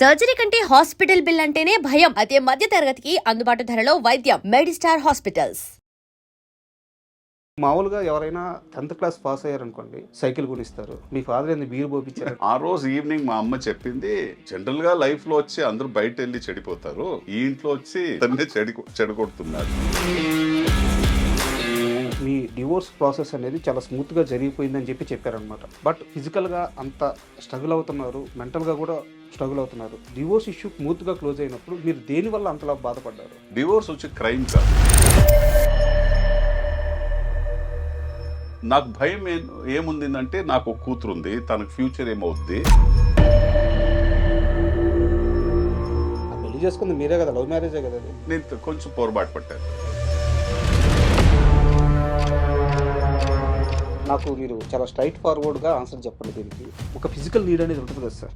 Surgery కంటే hospital bill అంటేనే భయం. అదే మధ్య తరగతికి అందుబాటు ధరలో వైద్యం. Medistar hospitals. మామూలుగా ఎవరైనా 10th క్లాస్ పాస్ అయ్యారనుకోండి సైకిల్ కొనిస్తారు. మీ ఫాదర్ ఏంది బీరు పోపించారు? ఆ రోజు ఈవినింగ్ మా అమ్మ చెప్పింది, జనరల్ గా లైఫ్ లో వచ్చి అందరూ బయట వెళ్ళి చెడిపోతారు, ఈ ఇంట్లో వచ్చి తన్నే చెడగొడుతున్నారు. మీ డివోర్స్ ప్రాసెస్ అనేది చాలా స్మూత్ గా జరిగిపోయిందని చెప్పారనమాట. బట్ ఫిజికల్ గా అంత స్ట్రగుల్ అవుతున్నారు, మెంటల్ గా కూడా స్ట్రగుల్ అవుతున్నారు. డివోర్స్ ఇష్యూ స్మూత్ గా క్లోజ్ అయినప్పుడు మీరు దేని వల్ల అంతలా బాధపడ్డారు? డివోర్స్ వచ్చి క్రైమ్ కాదు. నాకు భయం ఏముందంటే, నాకు ఒక కూతురు ఉంది, తనకు ఫ్యూచర్ ఏమవుద్ది. పెళ్లి చేసుకుంది మీరే కదా, లవ్ మ్యారేజే కదా అది. నేను కొంచెం పొరపాటు పట్టాను. నాకు మీరు చాలా స్ట్రైట్ ఫార్వర్డ్ గా ఆన్సర్ చెప్పండి దీనికి. ఒక ఫిజికల్ నీడ్ అనేది ఉంటుంది కదా సార్,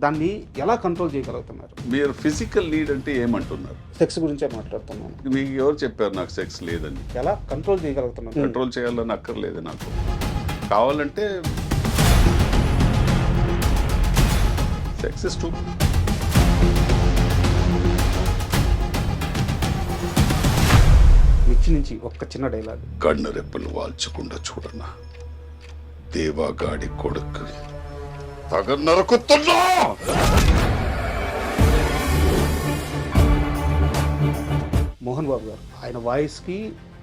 దాన్ని ఎలా కంట్రోల్ చేయగలుగుతున్నారు? మీరు ఫిజికల్ నీడ్ అంటే ఏమంటున్నారు? సెక్స్ గురించే మాట్లాడుతున్నాను. మీకు ఎవరు చెప్పారు నాకు సెక్స్ లేదని? ఎలా కంట్రోల్ చేయగలుగుతున్నారు? కంట్రోల్ చేయాలని అక్కర్లేదు నాకు. కావాలంటే సెక్స్ ఇస్ టూ. మిర్చి నుంచి ఒక్క చిన్న డైలాగ్. కన్ను రెప్పలు వాల్చకుండా చూడన్నా, దేవాగాడి కొడుకు తగ నరుకుతున్నా. మోహన్ బాబు గారు, ఆయన వాయిస్ కి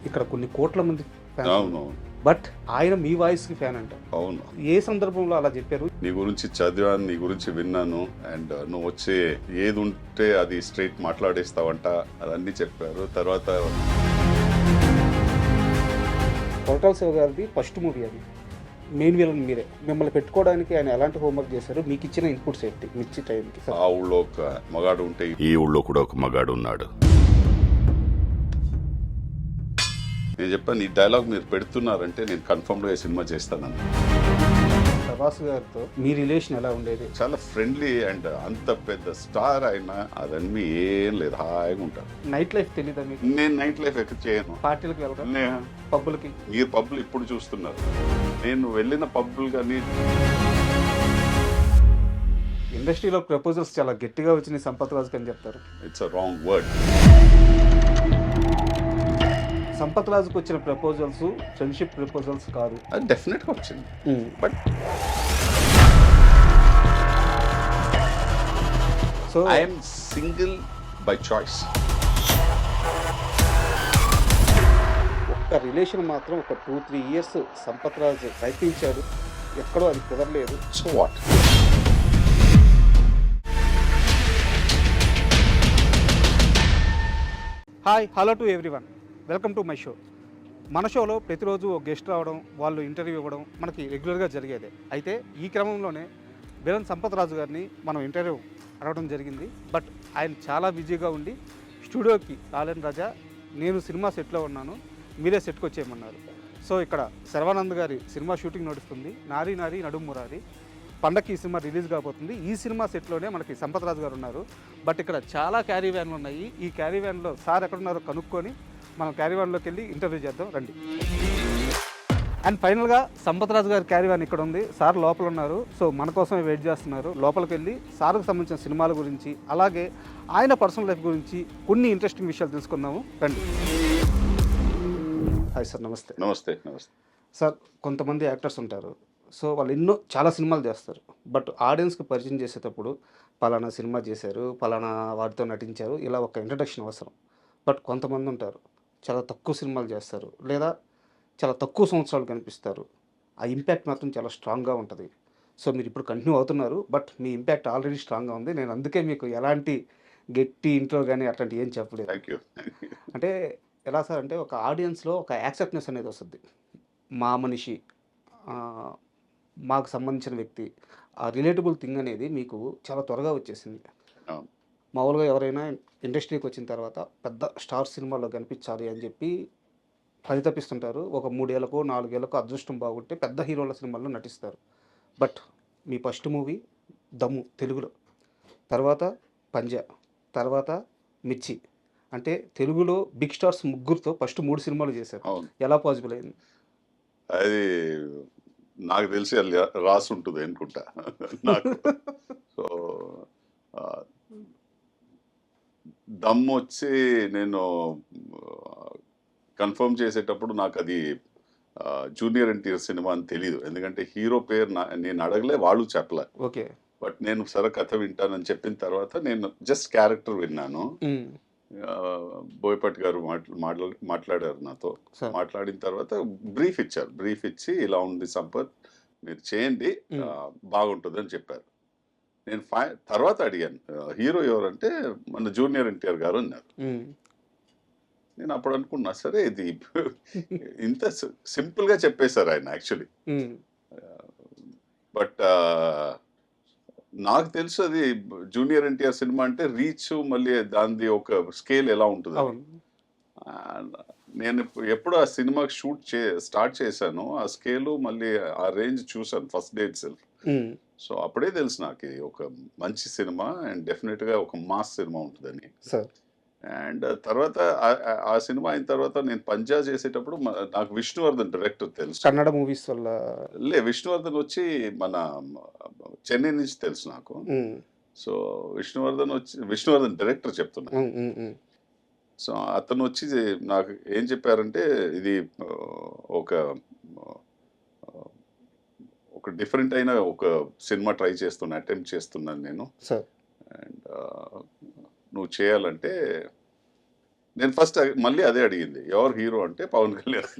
ఇక్కడ కొన్ని కోట్ల మంది ఫ్యాన్. అవును, బట్ ఆయన మీ వాయిస్ కి ఫ్యాన్ అంట. అవును. ఏ సందర్భంలో అలా చెప్పారు? నీ గురించి చదివాను, నీ గురించి విన్నాను, అండ్ నువ్వు వచ్చే ఏది ఉంటే అది స్ట్రైట్ మాట్లాడేస్తావంట, అదన్నీ చెప్పారు. తర్వాత కొరటాల శివ గారిది ఫస్ట్ మూవీ, అది మెయిన్ విలన్ మీరే. మిమ్మల్ని పెట్టుకోవడానికి ఆయన ఎలాంటి హోంవర్క్ చేశారు? మీకు ఇచ్చిన ఇన్పుట్స్ ఏంటి మిర్చి టైంకి? ఆ ఊళ్ళో ఒక మగాడు ఉంటే ఈ ఊళ్ళో కూడా ఒక మగాడు ఉన్నాడు. నేను చెప్పాను, ఈ డైలాగ్ మీరు పెడుతున్నారంటే నేను కన్ఫర్మ్ గా సినిమా చేస్తానని. ప్రభాస్ గారితో మీ రిలేషన్ ఎలా ఉండేది? చాలా ఫ్రెండ్లీ, అండ్ అంత పెద్ద స్టార్ అయినా అదన్నీ ఏం లేదు, హాయిగా ఉంటారు. నైట్ లైఫ్ తెలీదా మీకు? నేను నైట్ లైఫ్ ఎక్కడ చేయను. పార్టీలకు వెళ్ళరా? పబ్బులకి? మీరు పబ్బులు ఇప్పుడు చూస్తున్నారు, నేను వెళ్ళిన పబ్బులు కానీ. ఇండస్ట్రీలో ప్రపోజల్స్ చాలా గట్టిగా వచ్చినాయి సంపత్ రాజుకి అని చెప్తారు. It's a wrong word. Sampath రాజుకు వచ్చిన ప్రపోజల్స్ ఫ్రెండ్షిప్ ప్రపోజల్స్ కాదు. అది డెఫినెట్గా వచ్చింది, but so I'm single by choice. ఒక్క రిలేషన్ మాత్రం ఒక 2-3 ఇయర్స్ సంపత్ రాజు ప్రయత్నించాడు, ఎక్కడో అది కుదరలేదు. So what? Hi, hello to everyone, welcome to my show. మన షోలో ప్రతిరోజు ఒక గెస్ట్ రావడం, వాళ్ళు ఇంటర్వ్యూ ఇవ్వడం మనకి రెగ్యులర్గా జరిగేదే. అయితే ఈ క్రమంలోనే విలన్ సంపత్ రాజు గారిని మనం ఇంటర్వ్యూ అడగడం జరిగింది. బట్ ఆయన చాలా బిజీగా ఉండి స్టూడియోకి రాలేని రాజా, నేను సినిమా సెట్లో ఉన్నాను, మీరే సెట్కి వచ్చేయమన్నారు. సో ఇక్కడ శర్వానంద్ గారి సినిమా షూటింగ్ నడుస్తుంది. నారీ నారీ నడుము మురారి పండక్కి ఈ సినిమా రిలీజ్ కాబోతుంది. ఈ సినిమా సెట్లోనే మనకి సంపత్ రాజు గారు ఉన్నారు. బట్ ఇక్కడ చాలా క్యారీ వ్యాన్లు ఉన్నాయి. ఈ క్యారీ వ్యాన్లో సార్ ఎక్కడున్నారో కనుక్కొని మనం క్యారీ వ్యాన్లోకి వెళ్ళి ఇంటర్వ్యూ చేద్దాం రండి. అండ్ ఫైనల్గా సంపత్ రాజు గారి క్యారీ వ్యాన్ ఇక్కడ ఉంది. సార్ లోపల ఉన్నారు, సో మన కోసమే వెయిట్ చేస్తున్నారు. లోపలికి వెళ్ళి సార్కు సంబంధించిన సినిమాల గురించి, అలాగే ఆయన పర్సనల్ లైఫ్ గురించి కొన్ని ఇంట్రెస్టింగ్ విషయాలు తెలుసుకుందాము రండి. హాయ్ సార్, నమస్తే. నమస్తే. నమస్తే సార్. కొంతమంది యాక్టర్స్ ఉంటారు, సో వాళ్ళు చాలా సినిమాలు చేస్తారు. బట్ ఆడియన్స్కి పరిచయం చేసేటప్పుడు పలానా సినిమా చేశారు, పలానా వాటితో నటించారు, ఇలా ఒక ఇంట్రడక్షన్ అవసరం. బట్ కొంతమంది ఉంటారు, చాలా తక్కువ సినిమాలు చేస్తారు, లేదా చాలా తక్కువ సంవత్సరాలు కనిపిస్తారు. ఆ ఇంపాక్ట్ మాత్రం చాలా స్ట్రాంగ్గా ఉంటుంది. సో మీరు ఇప్పుడు కంటిన్యూ అవుతున్నారు, బట్ మీ ఇంపాక్ట్ ఆల్రెడీ స్ట్రాంగ్గా ఉంది. నేను అందుకే మీకు ఎలాంటి గట్టి ఇంట్లో కానీ అట్లాంటి ఏం చెప్పలేదు. Thank you. అంటే ఎలా సార్ అంటే, ఒక ఆడియన్స్లో ఒక యాక్సెప్ట్నెస్ అనేది వస్తుంది. మా మనిషి, మాకు సంబంధించిన వ్యక్తి, ఆ రిలేటబుల్ థింగ్ అనేది మీకు చాలా త్వరగా వచ్చేసింది. మామూలుగా ఎవరైనా ఇండస్ట్రీకి వచ్చిన తర్వాత పెద్ద స్టార్ సినిమాలో కనిపించాలి అని చెప్పి పరితపిస్తుంటారు. ఒక 3 ఏళ్ళకో 4 ఏళ్ళకో అదృష్టం బాగుంటే పెద్ద హీరోల సినిమాల్లో నటిస్తారు. బట్ మీ ఫస్ట్ మూవీ దమ్ము తెలుగులో, తర్వాత పంజా, తర్వాత మిర్చి, అంటే తెలుగులో బిగ్ స్టార్స్ ముగ్గురితో ఫస్ట్ 3 సినిమాలు చేశారు. ఎలా పాసిబుల్ అయింది? అది నాకు తెలిసి రాసి ఉంటుంది అనుకుంటా నాకు. సో దమ్ వచ్చి నేను కన్ఫర్మ్ చేసేటప్పుడు నాకు అది జూనియర్ ఎన్టీఆర్ సినిమా అని తెలియదు, ఎందుకంటే హీరో పేరు నేను అడగలే, వాళ్ళు చెప్పలే. ఓకే. బట్ నేను సరే కథ వింటానని చెప్పిన తర్వాత నేను జస్ట్ క్యారెక్టర్ విన్నాను. బోయపాటి గారు మాట్లాడారు నాతో. సార్. మాట్లాడిన తర్వాత బ్రీఫ్ ఇచ్చారు. బ్రీఫ్ ఇచ్చి ఇలా ఉంది సంపత్, మీరు చేయండి, బాగుంటుంది అని చెప్పారు. నేను తర్వాత అడిగాను హీరో ఎవరంటే మన జూనియర్ ఎన్టీఆర్ గారు అన్నారు. నేను అప్పుడు అనుకున్నా సరే ఇది ఇంత సింపుల్ గా చెప్పేశారు ఆయన యాక్చువల్లీ. బట్ నాకు తెలుసు అది జూనియర్ ఎన్టీఆర్ సినిమా అంటే రీచ్ మళ్ళీ దాని ఒక స్కేల్ ఎలా ఉంటుంది. నేను ఎప్పుడు ఆ సినిమా స్టార్ట్ చేశాను, ఆ స్కేలు మళ్ళీ ఆ రేంజ్ చూసాను first day it self. So అప్పుడే తెలుసు నాకు ఒక మంచి సినిమా అండ్ డెఫినెట్ గా ఒక మాస్ సినిమా ఉంటుందని. అండ్ తర్వాత ఆ సినిమా అయిన తర్వాత నేను పంజా చేసేటప్పుడు నాకు విష్ణువర్ధన్ డైరెక్టర్ తెలుసు. కన్నడ మూవీస్ వల్ల విష్ణువర్ధన్ వచ్చి మన చెన్నై నుంచి తెలుసు నాకు. సో విష్ణువర్ధన్ డైరెక్టర్ చెప్తున్నా. సో అతను వచ్చి నాకు ఏం చెప్పారంటే ఇది ఒక డిఫరెంట్ అయిన ఒక సినిమా ట్రై చేస్తున్నా, అటెంప్ట్ చేస్తున్నాను నేను. అండ్ నువ్వు చేయాలంటే నేను ఫస్ట్ మళ్ళీ అదే అడిగింది, ఎవరు హీరో అంటే పవన్ కళ్యాణ్.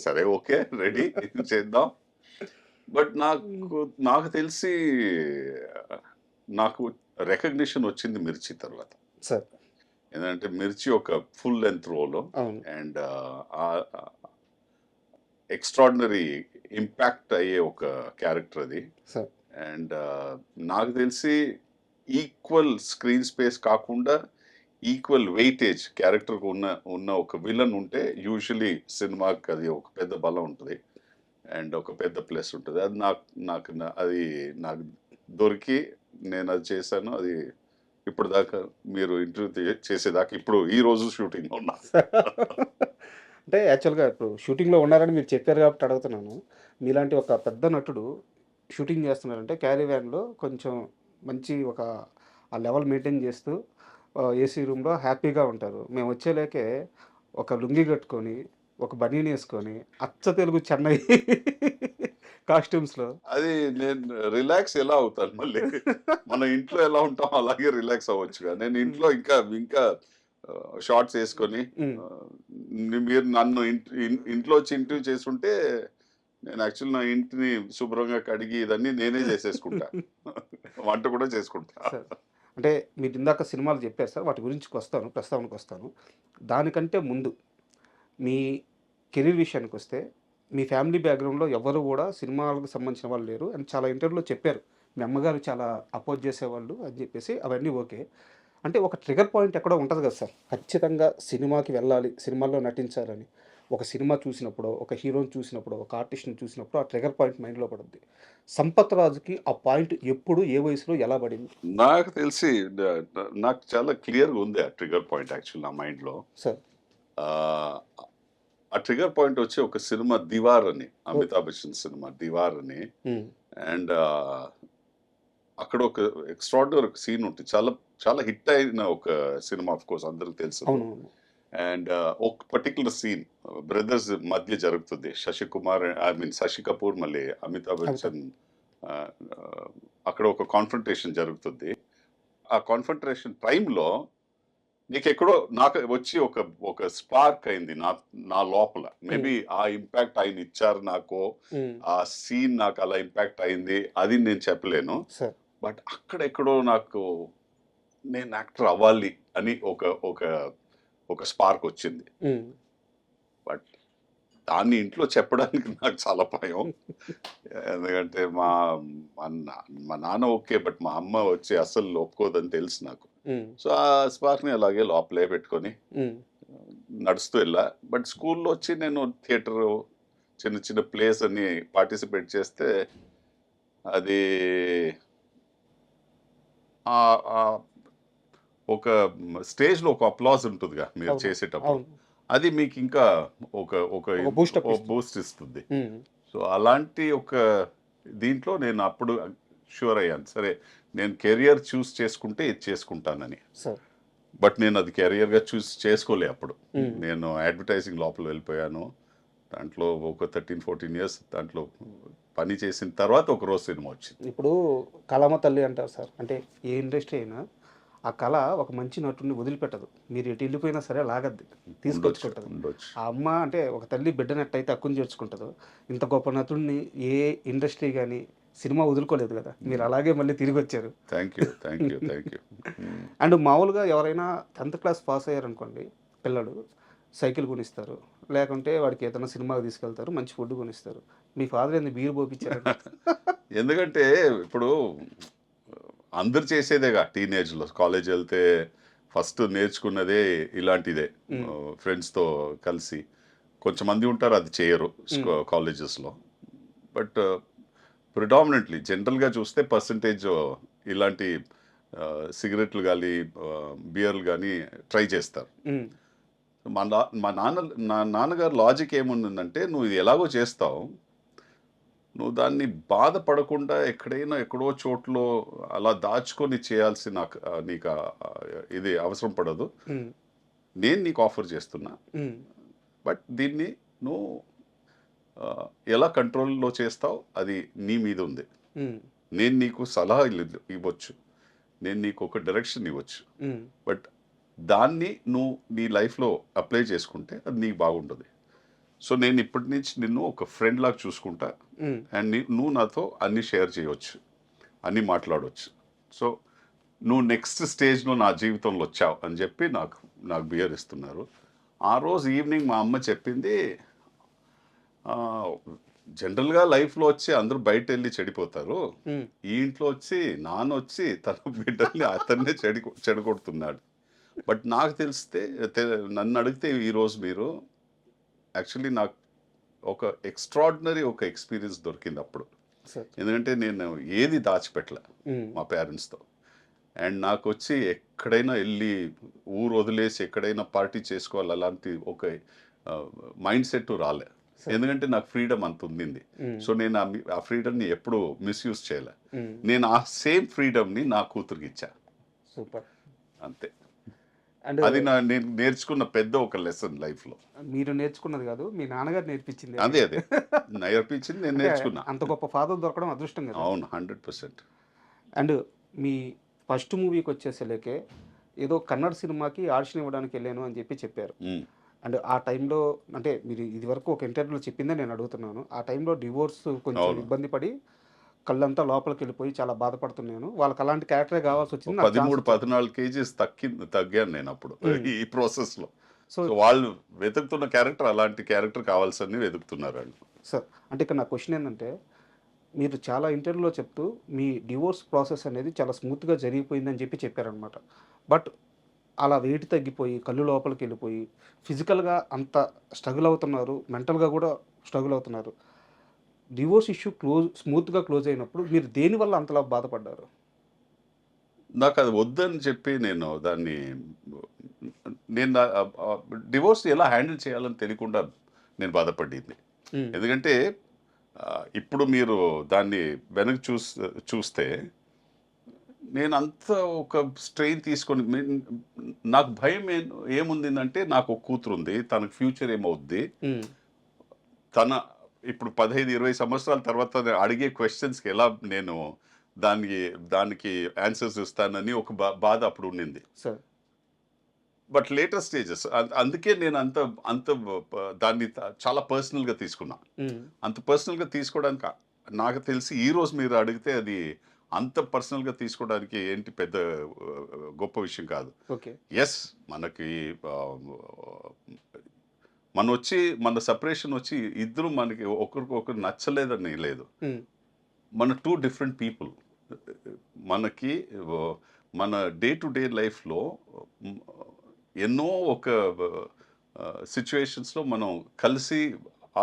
సరే ఓకే రెడీ చేద్దాం. బట్ నాకు తెలిసి నాకు రికగ్నిషన్ వచ్చింది మిర్చి తర్వాత. ఏంటంటే మిర్చి ఒక full length role and extraordinary impact అయ్యే ఒక క్యారెక్టర్ అది. అండ్ నాకు తెలిసి ఈక్వల్ స్క్రీన్ స్పేస్ కాకుండా ఈక్వల్ వెయిటేజ్ క్యారెక్టర్ ఉన్న ఒక విలన్ ఉంటే యూజువలీ సినిమాకి అది ఒక పెద్ద బలం ఉంటుంది అండ్ ఒక పెద్ద ప్లస్ ఉంటుంది. అది నాకు దొరికి నేను అది చేశాను. అది ఇప్పుడు దాకా మీరు ఇంటర్వ్యూ చేసేదాకా ఇప్పుడు ఈ రోజు షూటింగ్లో ఉన్నా. అంటే యాక్చువల్గా ఇప్పుడు షూటింగ్లో ఉన్నారని మీరు చెప్పారు కాబట్టి అడుగుతున్నాను. మీలాంటి ఒక పెద్ద నటుడు షూటింగ్ చేస్తున్నారంటే క్యారీ వ్యాన్లో కొంచెం మంచి ఆ లెవెల్ మెయింటైన్ చేస్తూ ఏసీ రూమ్లో హ్యాపీగా ఉంటారు. మేము వచ్చేలేకే ఒక లుంగి కట్టుకొని ఒక బనీని వేసుకొని అచ్చ తెలుగు చెన్నై కాస్ట్యూమ్స్లో అది నేను రిలాక్స్ ఎలా అవుతాను మళ్ళీ. మన ఇంట్లో ఎలా ఉంటాం అలాగే రిలాక్స్ అవ్వచ్చుగా. నేను ఇంట్లో ఇంకా షార్ట్స్ వేసుకొని మీరు నన్ను ఇంట్లో వచ్చి ఇంటర్వ్యూ చేస్తుంటే నేను యాక్చువల్ నా ఇంటిని శుభ్రంగా కడిగి ఇదన్నీ నేనే చేసేసుకుంటా. వంట కూడా చేసుకుంటా. అంటే మీరు ఇందాక సినిమాలు చెప్పారు సార్, వాటి గురించి ప్రస్తావనకు వస్తాను. దానికంటే ముందు మీ కెరీర్ విషయానికి వస్తే మీ ఫ్యామిలీ బ్యాక్గ్రౌండ్లో ఎవరు కూడా సినిమాలకు సంబంధించిన వాళ్ళు లేరు అని చాలా ఇంటర్వ్యూలో చెప్పారు. మీ అమ్మగారు చాలా అపోజ్ చేసేవాళ్ళు అని చెప్పేసి, అవన్నీ ఓకే. అంటే ఒక ట్రిగర్ పాయింట్ ఎక్కడో ఉంటుంది కదా సార్, ఖచ్చితంగా సినిమాకి వెళ్ళాలి, సినిమాల్లో నటించాలని. ఒక సినిమా చూసినప్పుడు, ఒక హీరోని చూసినప్పుడు, ఒక ఆర్టిస్ట్ని చూసినప్పుడు ఆ ట్రిగర్ పాయింట్ మైండ్లో పడుద్ది. సంపత్ రాజుకి ఆ పాయింట్ ఎప్పుడు, ఏ వయసులో, ఎలా పడింది? నాకు తెలిసి నాకు చాలా క్లియర్గా ఉంది ఆ ట్రిగర్ పాయింట్ యాక్చువల్ నా మైండ్లో సార్. ఆ ట్రిగర్ పాయింట్ వచ్చి ఒక సినిమా దివార్ అని, అమితాబ్ బచ్చన్ సినిమా దివార్ అని. అండ్ అక్కడ ఒక ఎక్స్ట్రాడినరీ సీన్ ఉంటుంది, చాలా చాలా హిట్ అయిన ఒక సినిమా, ఆఫ్ కోర్స్ అందరికి తెలుసు. అండ్ ఒక పర్టికులర్ సీన్ బ్రదర్స్ మధ్య జరుగుతుంది. శశి కపూర్ మళ్ళీ అమితాబ్ బచ్చన్ అక్కడ ఒక కాన్ఫ్రంటేషన్ జరుగుతుంది. ఆ కాన్ఫ్రంటేషన్ టైంలో నీకెక్కడో నాకు వచ్చి ఒక స్పార్క్ అయింది నా లోపల. మేబీ ఆ ఇంపాక్ట్ ఆయన ఇచ్చారు నాకు, ఆ సీన్ నాకు అలా ఇంపాక్ట్ అయింది, అది నేను చెప్పలేను. బట్ అక్కడెక్కడో నాకు నేను యాక్టర్ అవ్వాలి అని ఒక స్పార్క్ వచ్చింది. బట్ దాన్ని ఇంట్లో చెప్పడానికి నాకు చాలా భయం. ఎందుకంటే మా నాన్న ఓకే, బట్ మా అమ్మ వచ్చి అసలు ఒప్పుకోదని తెలుసు నాకు. సో ఆ స్పార్క్ని అలాగే లోపలే పెట్టుకొని నడుస్తూ వెళ్ళా. బట్ స్కూల్లో వచ్చి నేను థియేటర్, చిన్న చిన్న ప్లేస్ అన్ని పార్టిసిపేట్ చేస్తే అది ఒక స్టేజ్లో ఒక అప్లాజ్ ఉంటుందిగా మీరు చేసేటప్పుడు, అది మీకు ఇంకా ఒక బూస్ట్ ఇస్తుంది. సో అలాంటి ఒక దీంట్లో నేను అప్పుడు షూర్ అయ్యాను, సరే నేను కెరియర్ చూస్ చేసుకుంటే ఇది చేసుకుంటానని. బట్ నేను అది కెరియర్గా చేసుకోలే అప్పుడు. Mm. నేను అడ్వర్టైజింగ్ లోపల వెళ్ళిపోయాను. దాంట్లో ఒక 13-14 ఇయర్స్ దాంట్లో పని చేసిన తర్వాత ఒక రోజు సినిమా వచ్చింది. ఇప్పుడు కళామ తల్లి అంటారు సార్. అంటే ఏ ఇండస్ట్రీ అయినా ఆ కళ ఒక మంచి నటుడిని వదిలిపెట్టదు. మీరు ఎటు వెళ్ళిపోయినా సరే లాగద్ది, తీసుకొచ్చుకుంటుంది. ఉండొచ్చు. ఆ అమ్మ అంటే ఒక తల్లి బిడ్డనట్టయితే హక్కుని చేర్చుకుంటుందో, ఇంత గొప్ప నటుడిని ఏ ఇండస్ట్రీ కానీ సినిమా వదులుకోలేదు కదా. మీరు అలాగే మళ్ళీ తిరిగి వచ్చారు. Thank you. అండ్ మామూలుగా ఎవరైనా 10th క్లాస్ పాస్ అయ్యారనుకోండి పిల్లలు, సైకిల్ కొనిస్తారు, లేకుంటే వాడికి ఏదైనా సినిమాకి తీసుకెళ్తారు, మంచి ఫుడ్ కొనిస్తారు. మీ ఫాదర్ ఏంది బీర్ పోపించారు? ఎందుకంటే ఇప్పుడు అందరు చేసేదేగా టీనేజ్లో, కాలేజ్ వెళ్తే ఫస్ట్ నేర్చుకున్నదే ఇలాంటిదే. ఫ్రెండ్స్తో కలిసి కొంచెమంది ఉంటారు అది చేయరు కాలేజెస్లో. బట్ ప్రిడామినెంట్లీ జనరల్గా చూస్తే పర్సంటేజ్ ఇలాంటి సిగరెట్లు కానీ బియర్లు కానీ ట్రై చేస్తారు. మా నాన్నగారు లాజిక్ ఏముందంటే, నువ్వు ఇది ఎలాగో చేస్తావు, నువ్వు దాన్ని బాధపడకుండా ఎక్కడో చోట్లో అలా దాచుకొని చేయాల్సిన నీకు ఇది అవసరం పడదు. నేను నీకు ఆఫర్ చేస్తున్నా, బట్ దీన్ని నువ్వు ఎలా కంట్రోల్లో చేస్తావు అది నీ మీద ఉంది. నేను నీకు సలహా ఇవ్వచ్చు, నేను నీకు ఒక డైరెక్షన్ ఇవ్వచ్చు, బట్ దాన్ని నువ్వు నీ లైఫ్లో అప్లై చేసుకుంటే అది నీకు బాగుంటుంది. సో నేను ఇప్పటి నుంచి నిన్ను ఒక ఫ్రెండ్ లాగా చూసుకుంటా, అండ్ నువ్వు నాతో అన్నీ షేర్ చేయవచ్చు, అన్నీ మాట్లాడవచ్చు. సో నువ్వు నెక్స్ట్ స్టేజ్లో నా జీవితంలో వచ్చావు అని చెప్పి నాకు బియర్ ఇస్తున్నారు. ఆ రోజు ఈవినింగ్ మా అమ్మ చెప్పింది, జనరల్గా లైఫ్లో వచ్చి అందరూ బయట వెళ్ళి చెడిపోతారు, ఈ ఇంట్లో వచ్చి నాన్న వచ్చి తన బిడ్డల్ని అతన్నే చెడగొడుతున్నాడు. బట్ నాకు నన్ను అడిగితే ఈరోజు మీరు యాక్చువల్లీ నాకు ఒక ఎక్స్ట్రాడినరీ ఒక ఎక్స్పీరియన్స్ దొరికింది అప్పుడు. ఎందుకంటే నేను ఏది దాచిపెట్టలే మా పేరెంట్స్తో. అండ్ నాకు వచ్చి ఎక్కడైనా వెళ్ళి ఊరు వదిలేసి ఎక్కడైనా పార్టీ చేసుకోవాలి అలాంటి ఒక మైండ్ సెట్ రాలే. ఎందుకంటే నాకు ఫ్రీడమ్ అంత ఉంది. సో నేను ఆ ఫ్రీడమ్ని ఎప్పుడు మిస్యూజ్ చేయలే. నేను ఆ సేమ్ ఫ్రీడమ్ని నా కూతురికి ఇచ్చా. సూపర్. అంతే. అండ్ అది నేను నేర్చుకున్న పెద్ద ఒక లెసన్ లైఫ్లో. మీరు నేర్చుకున్నది కాదు, మీ నాన్నగారు నేర్పించింది. అదే నేర్పించింది, నేను నేర్చుకున్నా. అంత గొప్ప ఫాదర్ దొరకడం అదృష్టం కదా. అవును, 100%. అండ్ మీ ఫస్ట్ మూవీకి వచ్చేసరికి ఏదో కన్నడ సినిమాకి ఆడిషన్ ఇవ్వడానికి వెళ్ళాను అని చెప్పారు. అండ్ ఆ టైంలో అంటే మీరు ఇది వరకు ఒక ఇంటర్వ్యూలో చెప్పిందే నేను అడుగుతున్నాను. ఆ టైంలో డివోర్స్ కొంచెం ఇబ్బంది పడి కళ్ళంతా లోపలికి వెళ్ళిపోయి చాలా బాధపడుతున్నాను. వాళ్ళకి అలాంటి క్యారెక్టరే కావాల్సి వచ్చింది. 13-14 కేజీస్ తగ్గాను నేను అప్పుడు ఈ ప్రాసెస్లో. సో వాళ్ళు వెతుకుతున్న క్యారెక్టర్ అలాంటి క్యారెక్టర్ కావాల్సింది వెతుకుతున్నారు వాళ్ళు. సార్ అంటే ఇక్కడ నా క్వశ్చన్ ఏంటంటే, మీరు చాలా ఇంటర్వ్యూలో చెప్తూ మీ డివోర్స్ ప్రాసెస్ అనేది చాలా స్మూత్గా జరిగిపోయిందని చెప్పారనమాట. బట్ అలా వెయిట్ తగ్గిపోయి కళ్ళు లోపలికి వెళ్ళిపోయి ఫిజికల్గా అంత స్ట్రగుల్ అవుతున్నారు, మెంటల్గా కూడా స్ట్రగుల్ అవుతున్నారు. డివోర్స్ ఇష్యూ స్మూత్గా క్లోజ్ అయినప్పుడు మీరు దేనివల్ల అంతలా బాధపడ్డారు? నాకు అది వద్దని చెప్పి నేను డివోర్స్ ఎలా హ్యాండిల్ చేయాలని తెలియకుండా నేను బాధపడింది. ఎందుకంటే ఇప్పుడు మీరు దాన్ని వెనక్కి చూస్తే నేను అంత ఒక స్ట్రెయిన్ తీసుకొని నాకు భయం ఏముందంటే, నాకు ఒక కూతురు ఉంది, తనకు ఫ్యూచర్ ఏమవుద్ది, తన ఇప్పుడు 15-20 సంవత్సరాల తర్వాత అడిగే క్వశ్చన్స్కి ఎలా నేను దానికి ఆన్సర్స్ ఇస్తానని ఒక బాధ అప్పుడు ఉండింది. బట్ లేటర్ స్టేజెస్ అందుకే నేను అంత దాన్ని చాలా పర్సనల్గా తీసుకున్నా. అంత పర్సనల్గా తీసుకోవడానికి నాకు తెలిసి ఈరోజు మీరు అడిగితే అది అంత పర్సనల్గా తీసుకోవడానికి ఏంటి పెద్ద గొప్ప విషయం కాదు. ఎస్, మనకి మన సపరేషన్ వచ్చి ఇద్దరు మనకి ఒకరికొకరు నచ్చలేదని లేదు. మన 2 డిఫరెంట్ పీపుల్. మనకి మన డే టు డే లైఫ్లో ఎన్నో ఒక సిచ్యువేషన్స్లో మనం కలిసి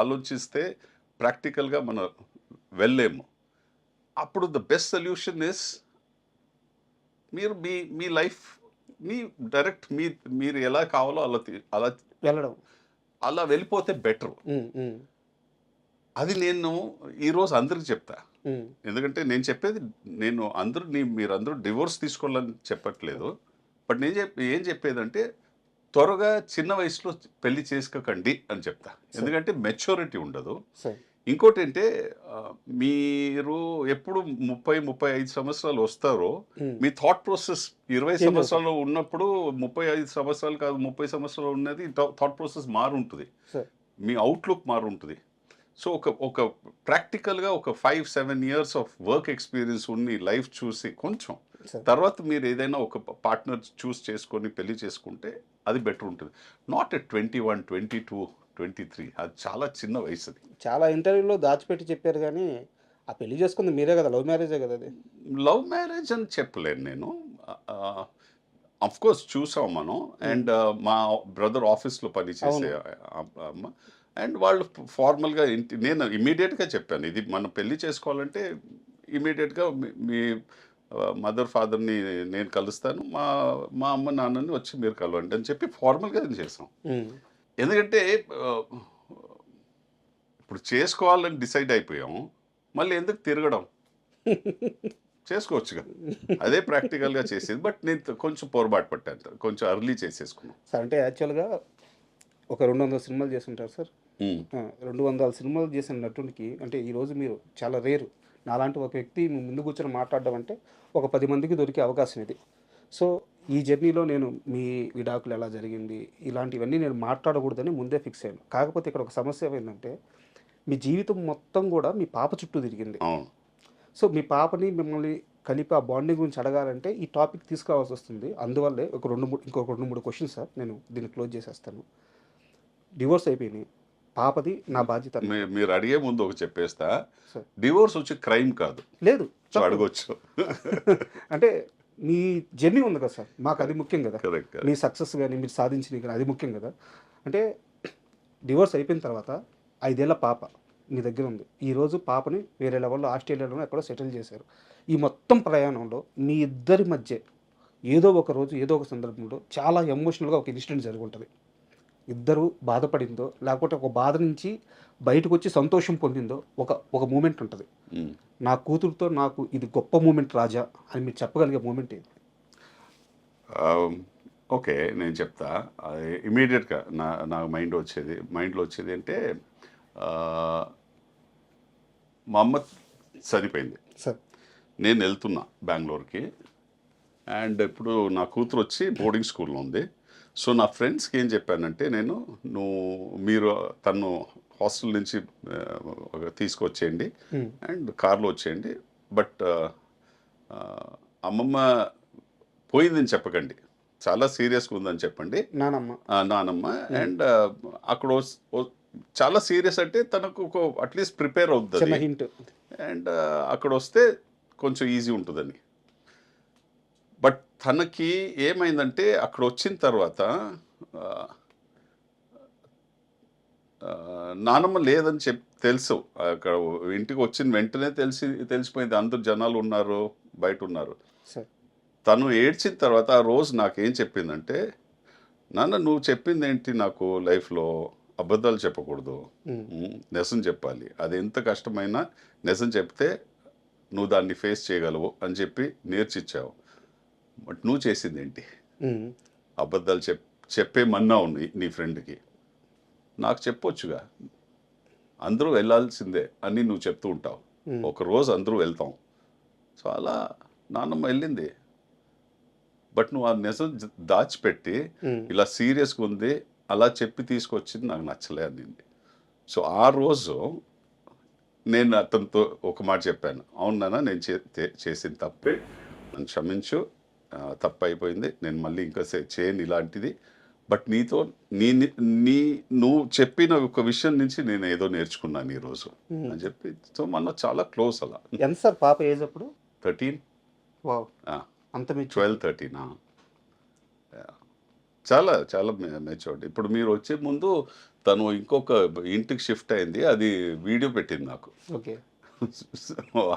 ఆలోచిస్తే ప్రాక్టికల్గా మనం వెళ్ళలేము. అప్పుడు ద బెస్ట్ సొల్యూషన్ ఇస్ మీరు మీ లైఫ్ని డైరెక్ట్ మీరు ఎలా కావాలో అలా వెళ్ళడం, అలా వెళ్ళిపోతే బెటర్. అది నేను ఈరోజు అందరికి చెప్తా. ఎందుకంటే నేను చెప్పేది మీరందరూ డివోర్స్ తీసుకోవాలని చెప్పట్లేదు, బట్ నేను ఏం చెప్పేదంటే త్వరగా చిన్న వయసులో పెళ్లి చేసుకోకండి అని చెప్తా. ఎందుకంటే మెచ్యూరిటీ ఉండదు. సార్ ఇంకోటి అంటే మీరు ఎప్పుడు 30-35 సంవత్సరాలు వస్తారో మీ థాట్ ప్రాసెస్ 20 Change సంవత్సరాలు ఉన్నప్పుడు 35 సంవత్సరాలు కాదు 30 సంవత్సరాలు ఉన్నది థాట్ ప్రాసెస్ మారుంటుంది. సార్ మీ అవుట్లుక్ మారుంటుంది. సో ఒక ప్రాక్టికల్గా ఒక 5-7 years of work experience Unni life చూసి కొంచెం సార్ తర్వాత మీరు ఏదైనా ఒక పార్ట్నర్ చూస్ చేసుకొని పెళ్లి చేసుకుంటే అది బెటర్ ఉంటుంది. Not at 21, 22, 23. అది చాలా చిన్న వయసు అది. చాలా ఇంటర్వ్యూలో దాచిపెట్టి చెప్పారు కానీ ఆ పెళ్లి చేసుకుంది మీరే కదా, లవ్ మ్యారేజే కదా అది. లవ్ మ్యారేజ్ అని చెప్పలేను నేను. అఫ్ కోర్స్ చూసాం మనం. అండ్ మా బ్రదర్ ఆఫీస్లో పనిచేసే అమ్మ అండ్ వాళ్ళు ఫార్మల్గా నేను ఇమీడియట్గా చెప్పాను, ఇది మనం పెళ్లి చేసుకోవాలంటే ఇమీడియట్గా మీ మదర్ ఫాదర్ని నేను కలుస్తాను, మా అమ్మ నాన్నని వచ్చి మీరు కలవండి అని చెప్పి ఫార్మల్గా చేసాం. ఎందుకంటే ఇప్పుడు చేసుకోవాలని డిసైడ్ అయిపోయాం, మళ్ళీ ఎందుకు తిరగడం, చేసుకోవచ్చుగా. అదే ప్రాక్టికల్గా చేసేది. బట్ నేను కొంచెం పొరపాటు పట్టాను, కొంచెం అర్లీ చేసేసుకున్నాం. సార్ అంటే యాక్చువల్గా ఒక 200 సినిమాలు చేస్తుంటారు సార్. 200 సినిమాలు చేసిన నటునికి అంటే ఈరోజు మీరు చాలా రేరు. నాలాంటి ఒక వ్యక్తి మీ ముందు కూర్చొని మాట్లాడడం అంటే ఒక 10 మందికి దొరికే అవకాశం ఇది. సో ఈ జర్నీలో నేను మీ విడాకులు ఎలా జరిగింది ఇలాంటివన్నీ నేను మాట్లాడకూడదని ముందే ఫిక్స్ అయ్యాను. కాకపోతే ఇక్కడ ఒక సమస్య ఏంటంటే మీ జీవితం మొత్తం కూడా మీ పాప చుట్టూ తిరిగింది. అవును. సో మీ పాపని మిమ్మల్ని కలిపి ఆ బాండింగ్ గురించి అడగాలంటే ఈ టాపిక్ తీసుకురావాల్సి వస్తుంది. అందువల్లే ఇంకొక 2-3 క్వశ్చన్స్ సార్, నేను దీన్ని క్లోజ్ చేసేస్తాను. డివోర్స్ అయిపోయినాయి, పాపది నా బాధ్యత. మీరు అడిగే ముందు ఒక చెప్పేస్తా, సార్ డివోర్స్ వచ్చి క్రైమ్ కాదు. లేదు సో అడగొచ్చు. అంటే మీ జర్నీ ఉంది కదా సార్, మాకు అది ముఖ్యం కదా. కరెక్ట్. మీ సక్సెస్ కానీ మీరు సాధించినవి కానీ అది ముఖ్యం కదా. అంటే డివోర్స్ అయిపోయిన తర్వాత 5 ఏళ్ల పాప మీ దగ్గర ఉంది. ఈరోజు పాపని వేరే లెవెల్లో ఆస్ట్రేలియాలోనే ఎక్కడో సెటిల్ చేశారు. ఈ మొత్తం ప్రయాణంలో మీ ఇద్దరి మధ్య ఏదో ఒక రోజు ఏదో ఒక సందర్భంలో చాలా ఎమోషనల్గా ఒక ఇన్సిడెంట్ జరిగి ఉంటుంది. ఇద్దరు బాధపడిందో లేకపోతే ఒక బాధ నుంచి బయటకు వచ్చి సంతోషం పొందిందో ఒక మూమెంట్ ఉంటుంది. నా కూతురుతో నాకు ఇది గొప్ప మూమెంట్ రాజా అని మీరు చెప్పగలిగే మూమెంట్ ఏది? ఓకే, నేను చెప్తా. ఇమీడియట్గా నా మైండ్లో వచ్చేది అంటే మా అమ్మ చనిపోయింది. సార్ నేను వెళ్తున్నా బెంగళూరుకి. అండ్ ఇప్పుడు నా కూతురు వచ్చి బోర్డింగ్ స్కూల్లో ఉంది. సో నా ఫ్రెండ్స్కి ఏం చెప్పానంటే మీరు తను హాస్టల్ నుంచి తీసుకొచ్చేయండి అండ్ కార్లో వచ్చేయండి. బట్ అమ్మమ్మ పోయిందని చెప్పకండి, చాలా సీరియస్గా ఉందని చెప్పండి నానమ్మ. అండ్ అక్కడ చాలా సీరియస్ అంటే తనకు అట్లీస్ట్ ప్రిపేర్ అవుతుంది. అండ్ అక్కడ వస్తే కొంచెం ఈజీ ఉంటుందని. బట్ తనకి ఏమైందంటే అక్కడ వచ్చిన తర్వాత నానమ్మ లేదని తెలుసు. అక్కడ ఇంటికి వచ్చిన వెంటనే తెలిసిపోయింది, అందరు జనాలు ఉన్నారు, బయట ఉన్నారు. తను ఏడ్చిన తర్వాత ఆ రోజు నాకేం చెప్పిందంటే, నాన్న నువ్వు చెప్పింది ఏంటి, నాకు లైఫ్లో అబద్ధాలు చెప్పకూడదు, నిజం చెప్పాలి, అది ఎంత కష్టమైనా నిజం చెప్తే నువ్వు దాన్ని ఫేస్ చేయగలవు అని చెప్పి నేర్చిచ్చావు. బట్ నువ్వు చేసింది ఏంటి, అబద్ధాలు చెప్పేమన్నావు నీ ఫ్రెండ్కి. నాకు చెప్పొచ్చుగా, అందరూ వెళ్ళాల్సిందే అని నువ్వు చెప్తూ ఉంటావు, ఒకరోజు అందరూ వెళ్తాం. సో అలా నాన్నమ్మ వెళ్ళింది. బట్ నువ్వు ఆ నిజం దాచిపెట్టి ఇలా సీరియస్గా ఉంది అలా చెప్పి తీసుకొచ్చింది నాకు నచ్చలే అనింది. సో ఆ రోజు నేను అతనితో ఒక మాట చెప్పాను, అవునా నేను చేసిన తప్పే, నన్ను క్షమించు, తప్పు అయిపోయింది, నేను మళ్ళీ ఇంకా చేయను ఇలాంటిది. బట్ నువ్వు చెప్పిన ఒక విషయం నుంచి నేను ఏదో నేర్చుకున్నాను ఈరోజు అని చెప్పి. సో మనం చాలా క్లోజ్. అలా ఎంత సార్ పాప ఏజ్ అప్పుడు? 13. అంత 12-13. చాలా చాలా మెచ్యూర్డ్. ఇప్పుడు మీరు వచ్చే ముందు తను ఇంకొక ఇంటికి షిఫ్ట్ అయింది, అది వీడియో పెట్టింది నాకు. ఓకే,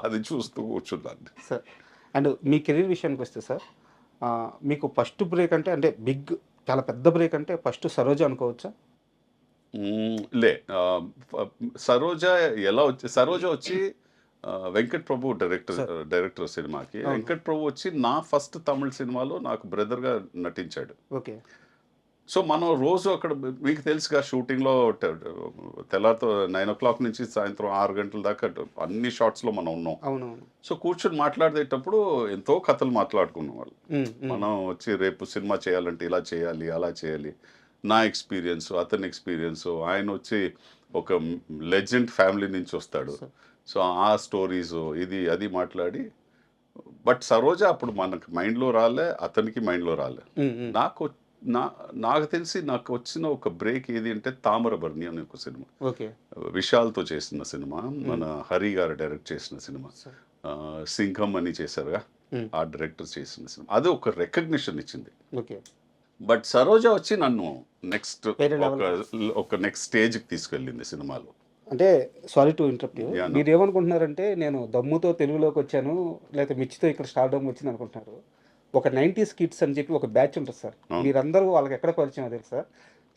అది చూస్తూ కూర్చున్నాను సార్. అండ్ మీ కెరీర్ విషయానికి వస్తే సార్, మీకు ఫస్ట్ బ్రేక్ అంటే చాలా పెద్ద బ్రేక్ అంటే ఫస్ట్ సరోజ అనుకోవచ్చా? లే, సరోజ వచ్చి వెంకట్ ప్రభు డైరెక్టర్ సినిమాకి. వెంకట్ ప్రభు వచ్చి నా ఫస్ట్ తమిళ సినిమాలో నాకు బ్రదర్గా నటించాడు. ఓకే. సో మనం రోజు అక్కడ మీకు తెలుసుగా షూటింగ్లో తెల్లారితో 9 నుంచి సాయంత్రం 6 గంటల దాకా అన్ని షాట్స్లో మనం ఉన్నాం. అవునవును. సో కూర్చొని మాట్లాడేటప్పుడు ఎంతో కథలు మాట్లాడుకున్నాం వాళ్ళు. మనం వచ్చి రేపు సినిమా చేయాలంటే ఇలా చేయాలి, అలా చేయాలి. నా ఎక్స్పీరియన్స్, అతని ఎక్స్పీరియన్స్, ఆయన వచ్చి ఒక లెజెండ్ ఫ్యామిలీ నుంచి వస్తాడు. సో ఆ స్టోరీస్ ఇది అది మాట్లాడి, బట్ సరోజ అప్పుడు మనకి మైండ్లో రాలే, అతనికి మైండ్లో రాలే. నాకు తెలిసి నాకు వచ్చిన ఒక బ్రేక్ ఏది అంటే తామరబర్ణి అనే ఒక సినిమా, ఓకే, విశాల్తో చేసిన సినిమా, మన హరి గారు డైరెక్ట్ చేసిన సినిమా. సింఘం అని చేశారుగా, ఆ డైరెక్టర్ చేసిన సినిమా. అది ఒక రికగ్నిషన్ ఇచ్చింది. ఓకే. బట్ సరోజ వచ్చి నన్ను నెక్స్ట్ ఒక నెక్స్ట్ స్టేజ్కి తీసుకెళ్ళింది సినిమాలో. అంటే సారీ టు ఇంటరప్ట్ యూ, మీరు ఏమనుకుంటున్నారంటే నేను దమ్ముతో తెలుగులోకి వచ్చాను లేకపోతే మిర్చితో ఇక్కడ స్టార్డమ్ వచ్చింది అనుకుంటున్నారు. ఒక 90s కిడ్స్ అని చెప్పి ఒక బ్యాచ్ ఉంటుంది సార్. మీరందరూ వాళ్ళకి ఎక్కడ పరిచయం తెలుసా?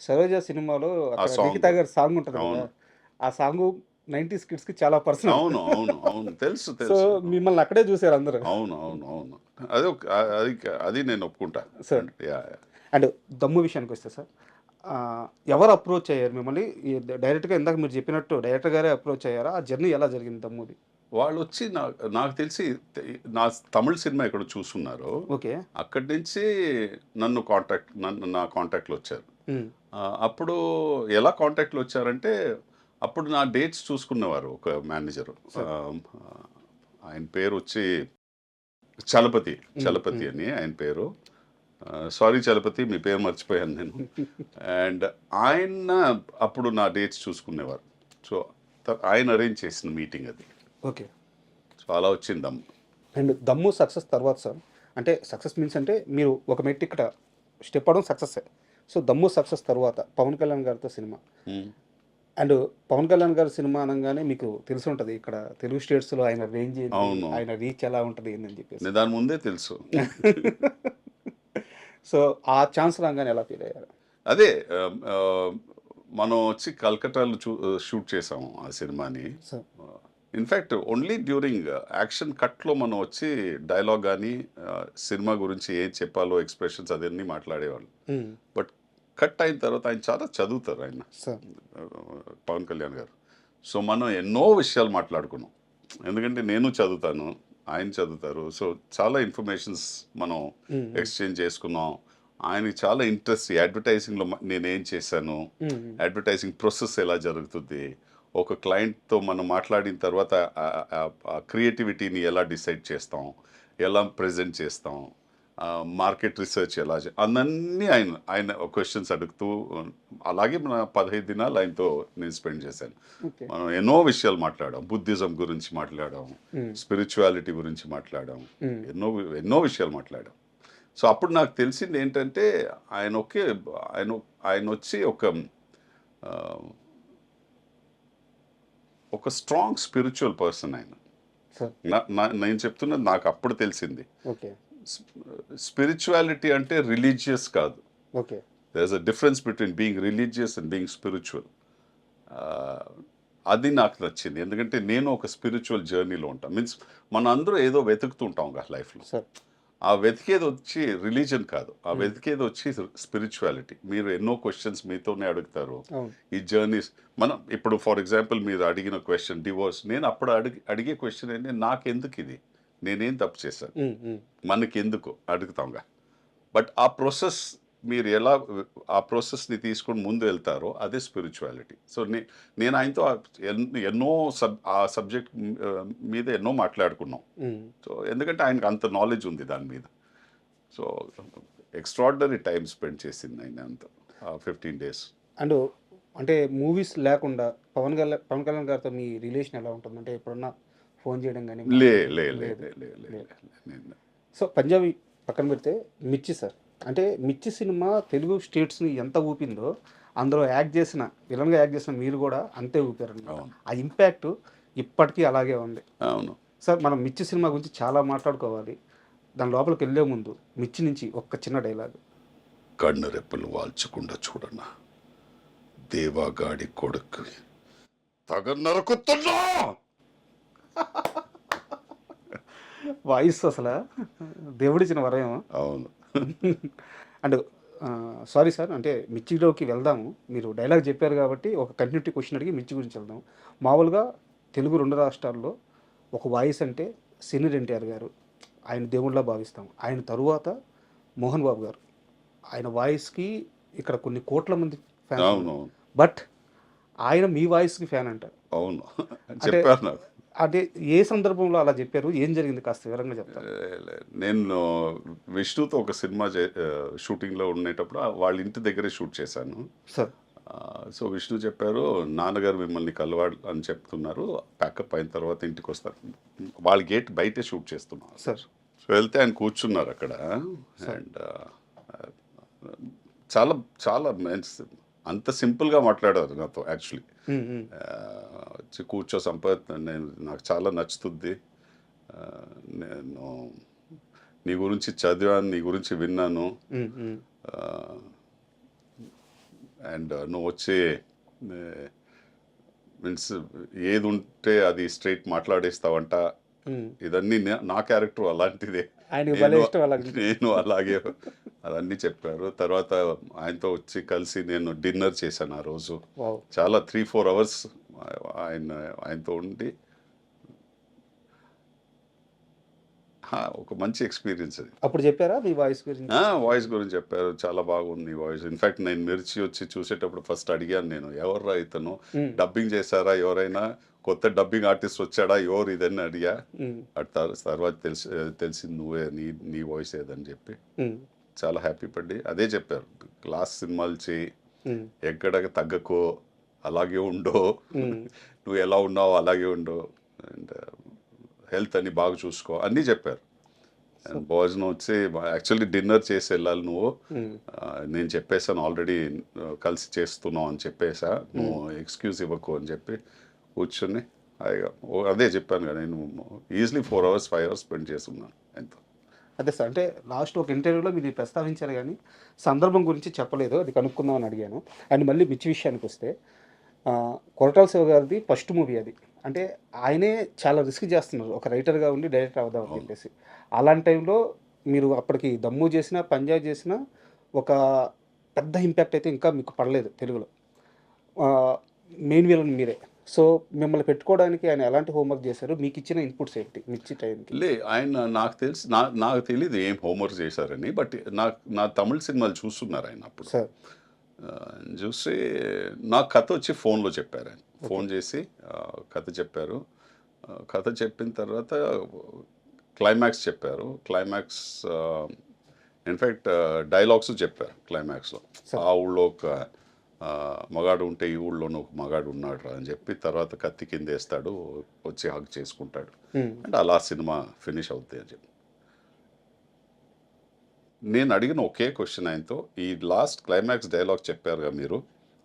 సరోజ సినిమాలో నిఖితా గారి సాంగ్ ఉంటుంది కదా, ఆ సాంగ్ 90s కిడ్స్ కి చాలా పర్సనల్. అవును అవును అవును తెలుసు సో తెలుసు. మిమ్మల్ని అక్కడే చూసారు అందరూ. అవును అవును అవును అది నేను ఒప్పుకుంటా సార్. అండ్ దమ్ము విషయానికి వస్తే సార్, ఎవరు అప్రోచ్ అయ్యారు మిమ్మల్ని? డైరెక్ట్గా ఇందాక మీరు చెప్పినట్టు డైరెక్టర్ గారే అప్రోచ్ అయ్యారా? ఆ జర్నీ ఎలా జరిగింది దమ్ముది? వాళ్ళు వచ్చి నాకు తెలిసి నా తమిళ సినిమా ఎక్కడ చూస్తున్నారు, ఓకే, అక్కడి నుంచి నన్ను నా కాంటాక్ట్లో వచ్చారు. అప్పుడు ఎలా కాంటాక్ట్లో వచ్చారంటే, అప్పుడు నా డేట్స్ చూసుకునేవారు ఒక మేనేజరు. ఆయన పేరు వచ్చి చలపతి అని ఆయన పేరు. సారీ చలపతి, మీ పేరు మర్చిపోయాను నేను. అండ్ ఆయన అప్పుడు నా డేట్స్ చూసుకునేవారు. సో ఆయన అరేంజ్ చేసిన మీటింగ్ అది. ఓకే. సో అలా వచ్చింది దమ్ము. అండ్ దమ్ము సక్సెస్ తర్వాత సార్, అంటే సక్సెస్ మీన్స్ అంటే మీరు ఒక మెట్టు ఇక్కడ స్టెప్ అవడం సక్సెస్. సో దమ్ము సక్సెస్ తర్వాత పవన్ కళ్యాణ్ గారితో సినిమా. అండ్ పవన్ కళ్యాణ్ గారి సినిమా అనగానే మీకు తెలిసి ఉంటుంది ఇక్కడ తెలుగు స్టేట్స్లో ఆయన రేంజ్, ఆయన రీచ్ ఎలా ఉంటుంది ఏంటని చెప్పేసి దాని ముందే తెలుసు. సో ఆ ఛాన్స్ రాగానే ఎలా ఫీల్ అయ్యారు? అదే మనం వచ్చి కల్కటాలో షూట్ చేసాము ఆ సినిమాని. ఇన్ఫ్యాక్ట్ ఓన్లీ డ్యూరింగ్ యాక్షన్ కట్లో మనం వచ్చి డైలాగ్ కానీ సినిమా గురించి ఏం చెప్పాలో ఎక్స్ప్రెషన్స్ అదన్నీ మాట్లాడేవాళ్ళు. బట్ కట్ అయిన తర్వాత ఆయన చాలా చదువుతారు ఆయన, పవన్ కళ్యాణ్ గారు. సో మనం ఎన్నో విషయాలు మాట్లాడుకున్నాం, ఎందుకంటే నేను చదువుతాను, ఆయన చదువుతారు. సో చాలా ఇన్ఫర్మేషన్స్ మనం ఎక్స్చేంజ్ చేసుకున్నాం. ఆయనకి చాలా ఇంట్రెస్ట్ అడ్వర్టైజింగ్లో నేనేం చేశాను, అడ్వర్టైజింగ్ ప్రాసెస్ ఎలా జరుగుతుంది, ఒక క్లయింట్తో మనం మాట్లాడిన తర్వాత ఆ క్రియేటివిటీని ఎలా డిసైడ్ చేస్తాం, ఎలా ప్రజెంట్ చేస్తాం, మార్కెట్ రీసెర్చ్ ఎలా అన్నీ ఆయన క్వశ్చన్స్ అడుగుతూ, అలాగే మన 15 దినాలు ఆయనతో నేను స్పెండ్ చేశాను. మనం ఎన్నో విషయాలు మాట్లాడాం, బుద్ధిజం గురించి మాట్లాడాం, స్పిరిచువాలిటీ గురించి మాట్లాడాం, ఎన్నో విషయాలు మాట్లాడాం. సో అప్పుడు నాకు తెలిసింది ఏంటంటే ఆయన వచ్చి ఒక స్ట్రాంగ్ స్పిరిచువల్ పర్సన్ ఆయన. నేను చెప్తున్నది నాకు అప్పుడు తెలిసింది. స్పిరిచువాలిటీ అంటే రిలీజియస్ కాదు. There is a difference between being religious and being spiritual. అది నాకు నచ్చింది, ఎందుకంటే నేను ఒక స్పిరిచువల్ జర్నీలో ఉంటాను. మీన్స్ మన అందరూ ఏదో వెతుకుతుంటాం కదా లైఫ్లో. ఆ వెతికేది వచ్చి రిలీజన్ కాదు, ఆ వెతికేది వచ్చి స్పిరిచువాలిటీ. మీరు ఎన్నో క్వశ్చన్స్ మీతోనే అడుగుతారు ఈ జర్నీస్. మనం ఇప్పుడు ఫర్ ఎగ్జాంపుల్ మీరు అడిగిన క్వశ్చన్ డివోర్స్, నేను అప్పుడు అడిగే క్వశ్చన్ ఏంటి, నాకెందుకు ఇది, నేనేం తప్పు చేశాను, మనకెందుకు అడుగుతాంగా. బట్ ఆ ప్రాసెస్ మీరు ఎలా ఆ ప్రాసెస్ని తీసుకొని ముందు వెళ్తారో అదే స్పిరిచువాలిటీ. సో నేను ఆయనతో ఎన్నో ఆ సబ్జెక్ట్ మీద ఎన్నో మాట్లాడుకున్నాం. సో ఎందుకంటే ఆయనకు అంత నాలెడ్జ్ ఉంది దాని మీద. సో ఎక్స్ట్రాడినరీ టైం స్పెండ్ చేసింది ఆయన అంత 15 days. అండ్ అంటే మూవీస్ లేకుండా పవన్ కళ్యాణ్ గారితో మీ రిలేషన్ ఎలా ఉంటుంది? అంటే ఎప్పుడన్నా ఫోన్ చేయడం కానీ? సో పంజాబీ పక్కన పెడితే మిర్చి సార్, అంటే మిర్చి సినిమా తెలుగు స్టేట్స్ని ఎంత ఊపిందో అందులో విలన్గా యాక్ట్ చేసిన మీరు కూడా అంతే ఊపారండి. ఆ ఇంపాక్ట్ ఇప్పటికీ అలాగే ఉంది. అవును సార్, మనం మిర్చి సినిమా గురించి చాలా మాట్లాడుకోవాలి. దాని లోపలికి వెళ్ళే ముందు మిర్చి నుంచి ఒక్క చిన్న డైలాగ్. కన్ను రెప్పలు వాల్చకుండా చూడన్నా, దేవాగాడి కొడుకు తగ నరుకుతున్నా. వాయిస్ అసలు దేవుడిచ్చిన వరం. అవును. అండ్ సారీ సార్, అంటే మిర్చిలోకి వెళ్దాము. మీరు డైలాగ్ చెప్పారు కాబట్టి ఒక కంటిన్యూటీ క్వశ్చన్ అడిగి మిర్చి గురించి వెళ్దాం. మామూలుగా తెలుగు 2 రాష్ట్రాల్లో ఒక వాయిస్ అంటే సీనియర్ ఎన్టీఆర్ గారు, ఆయన దేవుళ్ళలా భావిస్తాం. ఆయన తరువాత మోహన్ బాబు గారు, ఆయన వాయిస్కి ఇక్కడ కొన్ని కోట్ల మంది ఫ్యాన్స్ ఉన్నారు. అవునవును. బట్ ఆయన మీ వాయిస్కి ఫ్యాన్ అంటారు. అవును. అంటే చెప్పారు నాకు. అంటే ఏ సందర్భంలో అలా చెప్పారు, ఏం జరిగింది కాస్త వివరంగా చెప్తారు. నేను విష్ణుతో ఒక సినిమా షూటింగ్లో ఉండేటప్పుడు వాళ్ళ ఇంటి దగ్గరే షూట్ చేశాను. సార్ సో విష్ణు చెప్పారు, నాన్నగారు మిమ్మల్ని కలవాలి అని చెప్తున్నారు, ప్యాకప్ అయిన తర్వాత ఇంటికి వస్తారు. వాళ్ళ గేట్ బయటే షూట్ చేస్తున్నాం. సార్ సో వెళ్తే ఆయన కూర్చున్నారు అక్కడ. అండ్ చాలా చాలా అంత సింపుల్గా మాట్లాడారు నాతో యాక్చువల్లీ. వచ్చి కూర్చో సంపత్, నాకు చాలా నచ్చుతుంది, నేను నీ గురించి చదివాను, నీ గురించి విన్నాను, అండ్ నువ్వు వచ్చి మీన్స్ ఏది ఉంటే అది స్ట్రైట్ మాట్లాడేస్తావంట, ఇదన్నీ నా క్యారెక్టర్ అలాంటిదే, ఆయనకి భలే ఇష్టం అలాగే. నేను అలాగే అవన్నీ చెప్పారు. తర్వాత ఆయనతో వచ్చి కలిసి నేను డిన్నర్ చేశాను ఆ రోజు. వావ్. చాలా 3-4 అవర్స్ ఆయనతో ఉండి ఒక మంచి ఎక్స్పీరియన్స్ అది. అప్పుడు చెప్పారా మీ వాయిస్ గురించి? వాయిస్ గురించి చెప్పారు, చాలా బాగుంది వాయిస్. ఇన్ఫ్యాక్ట్ నేను మిర్చి వచ్చి చూసేటప్పుడు ఫస్ట్ అడిగాను, నేను ఎవర్రా ఇతను, డబ్బింగ్ చేశారా ఎవరైనా, కొత్త డబ్బింగ్ ఆర్టిస్ట్ వచ్చాడా, ఎవరు ఇదని అడిగా. తర్వాత తెలిసింది నువ్వే, నీ వాయిస్ ఏదని చెప్పి చాలా హ్యాపీ పడి అదే చెప్పారు, క్లాస్ సినిమాలు చేయి, ఎక్కడ తగ్గకో, అలాగే ఉండో, నువ్వు ఎలా ఉన్నావో అలాగే ఉండో, అండ్ హెల్త్ అని బాగా చూసుకో అన్నీ చెప్పారు. అండ్ భోజనం వచ్చి యాక్చువల్లీ డిన్నర్ చేసి వెళ్ళాలి నువ్వు, నేను చెప్పేసాను ఆల్రెడీ కలిసి చేస్తున్నావు అని చెప్పేసా, నువ్వు ఎక్స్క్యూజ్ ఇవ్వకు అని చెప్పి కూర్చొని అదే చెప్పాను కదా, నేను ఈజీలీ 4 hours 5 hours స్పెండ్ చేస్తున్నాను ఎంతో. అదే సార్, అంటే లాస్ట్ ఒక ఇంటర్వ్యూలో మీరు ప్రస్తావించారు కానీ సందర్భం గురించి చెప్పలేదు, అది కనుక్కుందామని అడిగాను. అండ్ మళ్ళీ మిర్చి విషయానికి వస్తే, కొరటాల శివ గారిది ఫస్ట్ మూవీ అది. అంటే ఆయనే చాలా రిస్క్ చేస్తున్నారు ఒక రైటర్గా ఉండి డైరెక్టర్ అవుదామని చెప్పేసి. అలాంటి టైంలో మీరు అప్పటికి దమ్ము చేసినా పంజాబ్ చేసినా ఒక పెద్ద ఇంపాక్ట్ అయితే ఇంకా మీకు పడలేదు తెలుగులో. మెయిన్ విలన్ మీరే. సో మిమ్మల్ని పెట్టుకోవడానికి ఆయన ఎలాంటి హోంవర్క్ చేశారు, మీకు ఇచ్చిన ఇన్పుట్స్ ఏంటి మిర్చి టైంకి? ఆయన నాకు తెలిసి నాకు తెలియదు ఏం హోంవర్క్ చేశారని, బట్ నా తమిళ సినిమాలు చూస్తున్నారు ఆయన అప్పుడు. సార్ చూసి నాకు కథ వచ్చి ఫోన్లో చెప్పారు ఆయన. ఫోన్ చేసి కథ చెప్పారు. కథ చెప్పిన తర్వాత క్లైమాక్స్ చెప్పారు. క్లైమాక్స్ ఇన్ఫ్యాక్ట్ డైలాగ్స్ చెప్పారు క్లైమాక్స్లో. ఆ ఊళ్ళో ఒక మగాడు ఉంటే ఈ ఊళ్ళోనూ ఒక మగాడు ఉన్నాడు రా అని చెప్పి, తర్వాత కత్తి కింద వేస్తాడు, వచ్చి హగ్ చేసుకుంటాడు, అంటే అలా సినిమా ఫినిష్ అవుతుంది అని చెప్పి. నేను అడిగిన ఒకే క్వశ్చన్ ఆయనతో, ఈ లాస్ట్ క్లైమాక్స్ డైలాగ్ చెప్పారుగా మీరు,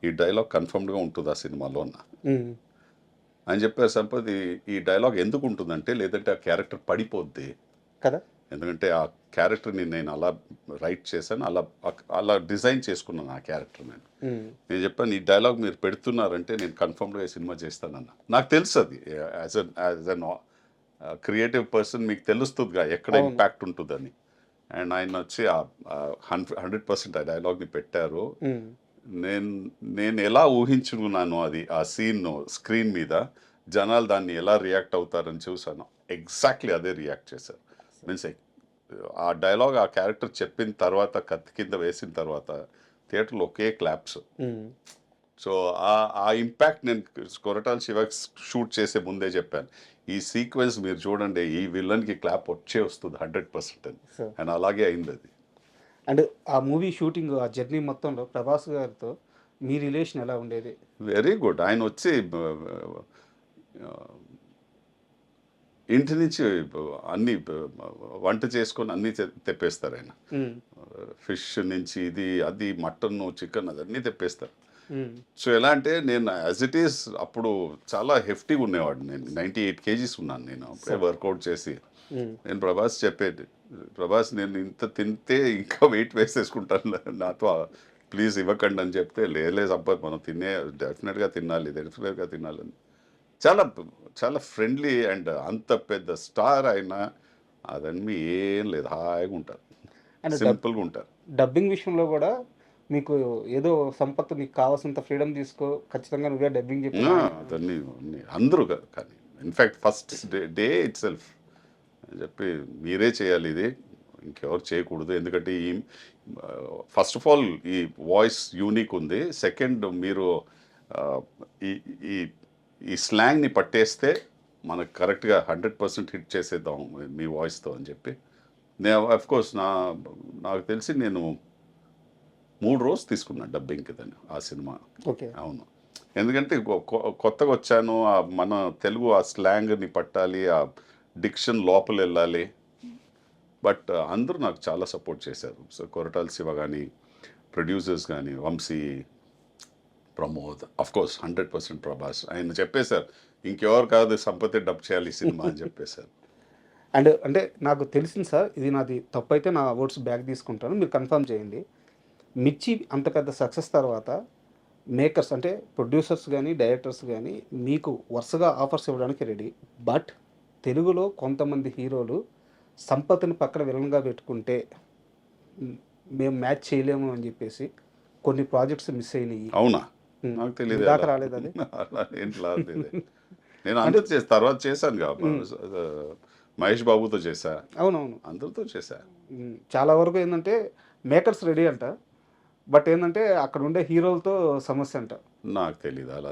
ఈ డైలాగ్ కన్ఫర్మ్డ్గా ఉంటుంది ఆ సినిమాలో అన్న. అని చెప్పారు, సంపత్ ఈ డైలాగ్ ఎందుకు ఉంటుందంటే, లేదంటే ఆ క్యారెక్టర్ పడిపోద్ది కదా, ఎందుకంటే ఆ క్యారెక్టర్ని నేను అలా రైట్ చేశాను, అలా డిజైన్ చేసుకున్నాను ఆ క్యారెక్టర్. నేను చెప్పాను, ఈ డైలాగ్ మీరు పెడుతున్నారంటే నేను కన్ఫర్మ్డ్గా ఈ సినిమా చేస్తానన్న. నాకు తెలుసు అది యాజ్ అన్ క్రియేటివ్ పర్సన్ మీకు తెలుస్తుందిగా ఎక్కడ ఇంపాక్ట్ ఉంటుందని. అండ్ ఆయన వచ్చి 100% ఆ డైలాగ్ని పెట్టారు. నేను ఎలా ఊహించుకున్నాను అది, ఆ సీన్ స్క్రీన్ మీద జనాలు దాన్ని ఎలా రియాక్ట్ అవుతారని చూసాను, ఎగ్జాక్ట్లీ అదే రియాక్ట్ చేశారు. మీన్స్ ఆ డైలాగ్ ఆ క్యారెక్టర్ చెప్పిన తర్వాత, కత్తి కింద వేసిన తర్వాత థియేటర్లో ఒకే క్లాప్స్. సో ఆ ఇంపాక్ట్ నేను కొరటాల శివకి షూట్ చేసే ముందే చెప్పాను, ఈ సీక్వెన్స్ మీరు చూడండి, ఈ విలన్కి క్లాప్ వస్తుంది 100% అని. అండ్ అలాగే అయింది అది. అండ్ ఆ మూవీ షూటింగ్, ఆ జర్నీ మొత్తంలో ప్రభాస్ గారితో మీ రిలేషన్ ఎలా ఉండేది? Very good. ఆయన వచ్చి ఇంటి నుంచి అన్ని వంట చేసుకొని అన్నీ తెప్పేస్తారు ఆయన. ఫిష్ నుంచి ఇది అది మటన్ చికెన్ అదన్నీ తెప్పేస్తారు. సో ఎలా అంటే, నేను యాజ్ ఇట్ ఈస్ అప్పుడు చాలా హెఫ్టీగా ఉండేవాడు. నేను 98 kgs ఉన్నాను నేను అప్పుడే వర్కౌట్ చేసి. నేను ప్రభాస్ చెప్పేది, ప్రభాస్ నేను ఇంత తింటే ఇంకా వెయిట్ వేసేసుకుంటాను, నాతో ప్లీజ్ ఇవ్వకండి అని చెప్తే, లేదు సంపత్ మనం డెఫినెట్గా తినాలి అని. చాలా చాలా ఫ్రెండ్లీ. అండ్ అంత పెద్ద స్టార్ ఆయన అదన్నీ ఏం లేదు, హాయిగా ఉంటారు, అండ్ సింపుల్గా ఉంటారు. డబ్బింగ్ విషయంలో కూడా మీకు ఏదో సంపత్ నీకు కావాల్సినంత ఫ్రీడమ్ తీసుకో, ఖచ్చితంగా నువ్వే డబ్బింగ్ చెప్పి అదన్నీ అందరూ కానీ in fact first day it self చెప్పి మీరే చేయాలి ఇది, ఇంకెవరు చేయకూడదు. ఎందుకంటే ఈ ఫస్ట్ ఆఫ్ ఆల్ ఈ వాయిస్ యూనిక్ ఉంది. సెకండ్, మీరు ఈ ఈ ఈ స్లాంగ్ని పట్టేస్తే మనకు కరెక్ట్గా 100% హిట్ చేసేద్దాం మీ వాయిస్తో అని చెప్పి నేను అఫ్కోర్స్ నాకు తెలిసి నేను 3 రోజులు తీసుకున్నాను డబ్బింగ్కి దాన్ని ఆ సినిమా. ఓకే. అవును, ఎందుకంటే కొత్తగా వచ్చాను, మన తెలుగు ఆ స్లాంగ్ని పట్టాలి, ఆ డిక్షన్ లోపల వెళ్ళాలి. బట్ అందరూ నాకు చాలా సపోర్ట్ చేశారు. సో కొరటాల శివ కానీ, ప్రొడ్యూసర్స్ కానీ, వంశీ, ప్రమోద్, అఫ్కోర్స్ 100% ప్రభాస్. ఆయన చెప్పేశారు ఇంకెవరు కాదు సంపత్తి డబ్ చేయాలి ఈ సినిమా అని చెప్పేశారు. అండ్ అంటే నాకు తెలిసింది సార్, ఇది నాది తప్పు అయితే నా ఓట్స్ బ్యాక్ తీసుకుంటాను, మీరు కన్ఫర్మ్ చేయండి. మిర్చి అంత పెద్ద సక్సెస్ తర్వాత మేకర్స్ అంటే ప్రొడ్యూసర్స్ కానీ డైరెక్టర్స్ కానీ మీకు వరుసగా ఆఫర్స్ ఇవ్వడానికి రెడీ. బట్ తెలుగులో కొంతమంది హీరోలు సంపత్ని పక్కన విలన్గా పెట్టుకుంటే మేము మ్యాచ్ చేయలేము అని చెప్పేసి కొన్ని ప్రాజెక్ట్స్ మిస్ అయినాయి. అవునా? నాకు తెలియదు, దాకా రాలేదు అది. ఏంటి రాలేదు. నేను అందరూ తర్వాత చేశాను కదా, మహేష్ బాబుతో చేశా, అవునవును, అందరితో చేశా. చాలా వరకు ఏంటంటే మేకర్స్ రెడీ అంట, బట్ ఏంటంటే అక్కడ ఉండే హీరోలతో సమస్య అంట. నాకు తెలియదు అలా,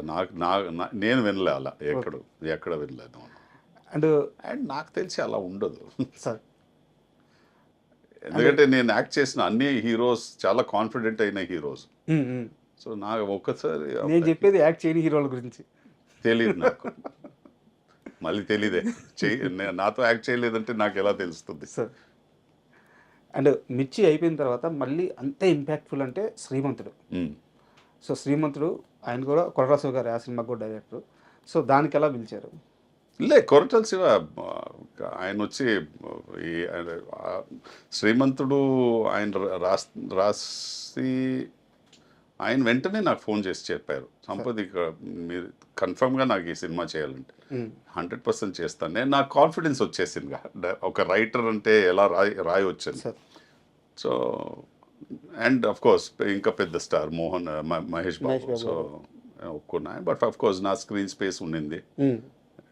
నేను వినలే అలా, ఎక్కడ వినలేదు. అండ్ నాకు తెలిసి అలా ఉండదు సార్, ఎందుకంటే నేను యాక్ట్ చేసిన అన్ని హీరోస్ చాలా కాన్ఫిడెంట్ అయిన హీరోస్. సో నాకు ఒక్కసారి నేను చెప్పేది యాక్ట్ చేయని హీరోల గురించి. తెలియదు నాకు, మళ్ళీ తెలీదే, నాతో యాక్ట్ చేయలేదంటే నాకు ఎలా తెలుస్తుంది సార్. అండ్ మిర్చి అయిపోయిన తర్వాత మళ్ళీ అంతే ఇంపాక్ట్ఫుల్ అంటే శ్రీమంతుడు. సో శ్రీమంతుడు ఆయన కూడా కొరటాల గారు ఆ సినిమా కూడా డైరెక్టర్. సో దానికి ఎలా పిలిచారు? కొరటాల శివ ఆయన వచ్చి శ్రీమంతుడు ఆయన రాసి ఆయన వెంటనే నాకు ఫోన్ చేసి చెప్పారు, సంపత్ ఇక్కడ మీరు కన్ఫర్మ్గా నాకు ఈ సినిమా చేయాలంటే 100% చేస్తాను. నేను నాకు కాన్ఫిడెన్స్ వచ్చేసింది, ఒక రైటర్ అంటే ఎలా రాయొచ్చాను. సో అండ్ అఫ్ కోర్స్ ఇంకా పెద్ద స్టార్ మహేష్ బాబు. సో ఒప్పుకున్నా, బట్ అఫ్ కోర్స్ నా స్క్రీన్ స్పేస్ ఉండింది.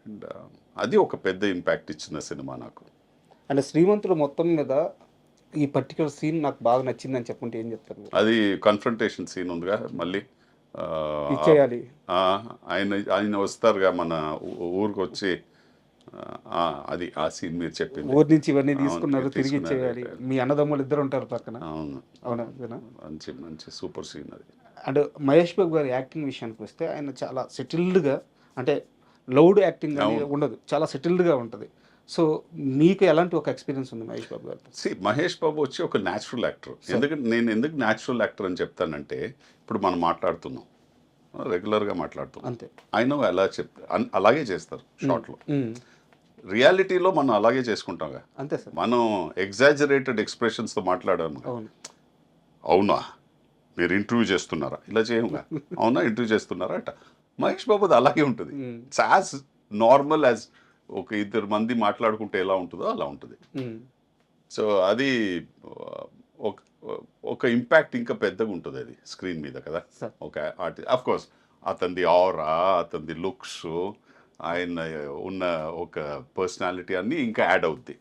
అండ్ అది ఒక పెద్ద ఇంపాక్ట్ ఇచ్చిన సినిమా నాకు. అంటే శ్రీమంతుడు మొత్తం మీద ఈ పర్టికులర్ సీన్ నాకు బాగా నచ్చిందని చెప్పుకుంటే ఏం చెప్తారు? అది కన్ఫ్రంటేషన్ సీన్ ఉందిగా, మళ్ళీ ఇచ్చేయాలి ఆయన వస్తారుగా మన ఊరికి వచ్చి, అది ఆ సీన్ మీరు చెప్పింది. ఊరి నుంచి ఇవన్నీ తీసుకున్నారు, తిరిగి ఇచ్చేయాలి. మీ అన్నదమ్ములు ఇద్దరు ఉంటారు పక్కన. అవునా? మంచి మంచి సూపర్ సీన్ అది. అండ్ మహేష్ బాబు గారి యాక్టింగ్ విషయానికి వస్తే ఆయన చాలా సెటిల్డ్గా, అంటే లౌడ్ యాక్టింగ్ అనేది ఉండదు, చాలా సెటిల్డ్గా ఉంటుంది. సో మీకు ఎలాంటి ఒక ఎక్స్పీరియన్స్ ఉంది మహేష్ బాబు గారు? మహేష్ బాబు వచ్చి ఒక న్యాచురల్ యాక్టర్. ఎందుకంటే నేను ఎందుకు న్యాచురల్ యాక్టర్ అని చెప్తానంటే, ఇప్పుడు మనం మాట్లాడుతున్నాం, రెగ్యులర్గా మాట్లాడుతున్నాం, అంతే. ఆయన ఎలా అలాగే చేస్తారు షార్ట్లో. రియాలిటీలో మనం అలాగే చేసుకుంటాంగా, అంతే సార్. మనం ఎగ్జాజరేటెడ్ ఎక్స్ప్రెషన్స్తో మాట్లాడాము. అవునా మీరు ఇంటర్వ్యూ చేస్తున్నారా, ఇలా చేయముగా, అవునా ఇంటర్వ్యూ చేస్తున్నారా అట. మహేష్ బాబుది అలాగే ఉంటుంది, ఇట్స్ యాజ్ నార్మల్ యాజ్ ఒక 2 మంది మాట్లాడుకుంటే ఎలా ఉంటుందో అలా ఉంటుంది. సో అది ఒక ఇంపాక్ట్ ఇంకా పెద్దగా ఉంటుంది అది స్క్రీన్ మీద కదా. ఒక ఆఫ్ కోర్స్ అతనిది ఆరా, అతనిది లుక్స్, ఆయన ఉన్న ఒక పర్సనాలిటీ అన్నీ ఇంకా యాడ్ అవుద్ది.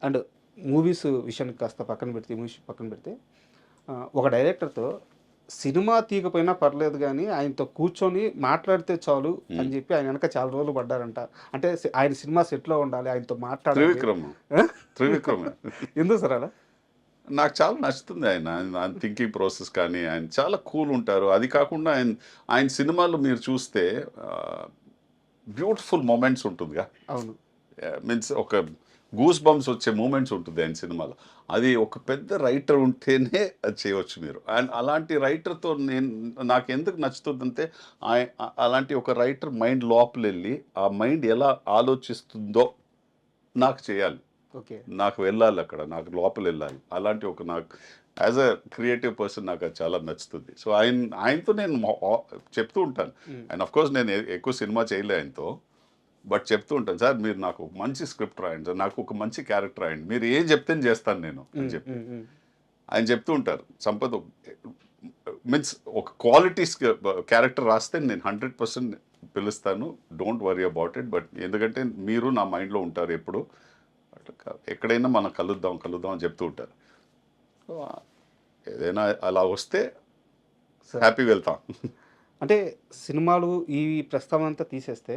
అండ్ మూవీస్ విషయానికి కాస్త పక్కన పెడితే, మూవీస్ పక్కన పెడితే, ఒక డైరెక్టర్తో సినిమా తీయకపోయినా పర్లేదు కానీ ఆయనతో కూర్చొని మాట్లాడితే చాలు అని చెప్పి ఆయన వెనక చాలా రోజులు పడ్డారంట. అంటే ఆయన సినిమా సెట్లో ఉండాలి, ఆయనతో మాట్లాడాలి. త్రివిక్రమ్ ఎందుకు సార్ అలా? నాకు చాలా నచ్చుతుంది ఆయన థింకింగ్ ప్రాసెస్, కానీ ఆయన చాలా కూల్ ఉంటారు. అది కాకుండా ఆయన సినిమాలు మీరు చూస్తే బ్యూటిఫుల్ మూమెంట్స్ ఉంటుందిగా. అవును, మీన్స్ ఒక గూస్ బంప్స్ వచ్చే మూమెంట్స్ ఉంటుంది ఆయన సినిమాలో. అది ఒక పెద్ద రైటర్ ఉంటేనే అది చేయవచ్చు మీరు. అండ్ అలాంటి రైటర్తో నాకు ఎందుకు నచ్చుతుందంటే, అలాంటి ఒక రైటర్ మైండ్ లోపల వెళ్ళి ఆ మైండ్ ఎలా ఆలోచిస్తుందో నాకు చేయాలి, నాకు వెళ్ళాలి అక్కడ, నాకు లోపల వెళ్ళాలి. అలాంటి ఒక నాకు యాజ్ అ క్రియేటివ్ పర్సన్ నాకు అది చాలా నచ్చుతుంది. సో ఆయనతో నేను చెప్తూ ఉంటాను. అండ్ అఫ్ కోర్స్ నేను ఎక్కువ సినిమా చేయలే ఆయనతో, బట్ చెప్తూ ఉంటాను, సార్ మీరు నాకు ఒక మంచి స్క్రిప్ట్ రాయండి సార్, నాకు ఒక మంచి క్యారెక్టర్ రాయండి, మీరు ఏం చెప్తే చేస్తాను నేను అని చెప్పి ఆయన చెప్తూ ఉంటారు. సంపత్ మీన్స్ ఒక క్వాలిటీ క్యారెక్టర్ రాస్తే నేను 100% పిలుస్తాను, don't worry about it. But ఎందుకంటే మీరు నా మైండ్లో ఉంటారు ఎప్పుడు, ఎక్కడైనా మనం కలుద్దాం కలుద్దాం అని చెప్తూ ఉంటారు. సో ఏదైనా అలా వస్తే హ్యాపీగా వెళ్తాం. అంటే సినిమాలు ఈ ప్రస్తావన అంతా తీసేస్తే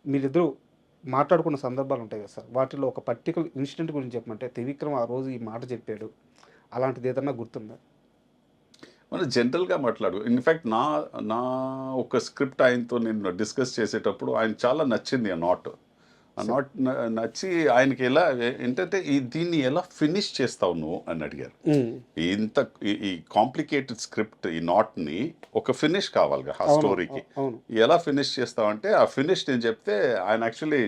మీరిద్దరూ మాట్లాడుకున్న సందర్భాలు ఉంటాయి కదా సార్, వాటిలో ఒక పర్టికులర్ ఇన్సిడెంట్ గురించి చెప్పమంటే త్రివిక్రమ్ ఆ రోజు ఈ మాట చెప్పాడు, అలాంటిది ఏదన్నా గుర్తుందా? మనం జనరల్గా మాట్లాడు. ఇన్ఫ్యాక్ట్ నా నా ఒక స్క్రిప్ట్ ఆయనతో నేను డిస్కస్ చేసేటప్పుడు ఆయన చాలా నచ్చింది ఆ నాట్. ఆ నాట్ నచ్చి ఆయనకి ఎలా ఏంటంటే దీన్ని ఎలా ఫినిష్ చేస్తావు నువ్వు అని అడిగారు. ఇంత ఈ కాంప్లికేటెడ్ స్క్రిప్ట్ ఈ నాట్ని ఒక ఫినిష్ కావాలిగా ఆ స్టోరీకి, ఎలా ఫినిష్ చేస్తావంటే ఆ ఫినిష్ నేను చెప్తే ఆయన యాక్చువల్లీ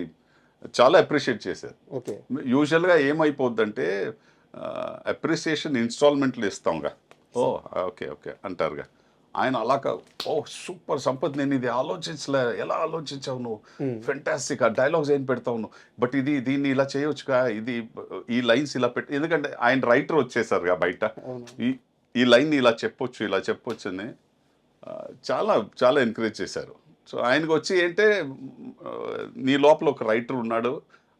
చాలా అప్రిషియేట్ చేశారు. యూజువల్గా ఏమైపోద్దంటే అప్రిసియేషన్ ఇన్స్టాల్మెంట్లు ఇస్తాంగా, ఓ ఓకే ఓకే అంటారుగా, ఆయన అలా ఓ సూపర్ సంపత్, నేను ఇది ఆలోచించలే, ఎలా ఆలోచించావు నువ్వు, ఫెంటాస్టిక్, ఆ డైలాగ్స్ ఏం పెడతావు నువ్వు, బట్ దీన్ని ఇలా చేయొచ్చుగా, ఇది ఈ లైన్స్ ఇలా పెట్టి, ఎందుకంటే ఆయన రైటర్ వచ్చేసారుగా బయట, ఈ లైన్ ఇలా చెప్పొచ్చు అని చాలా చాలా ఎంకరేజ్ చేశారు. సో ఆయనకు వచ్చి ఏంటే నీ లోపల ఒక రైటర్ ఉన్నాడు,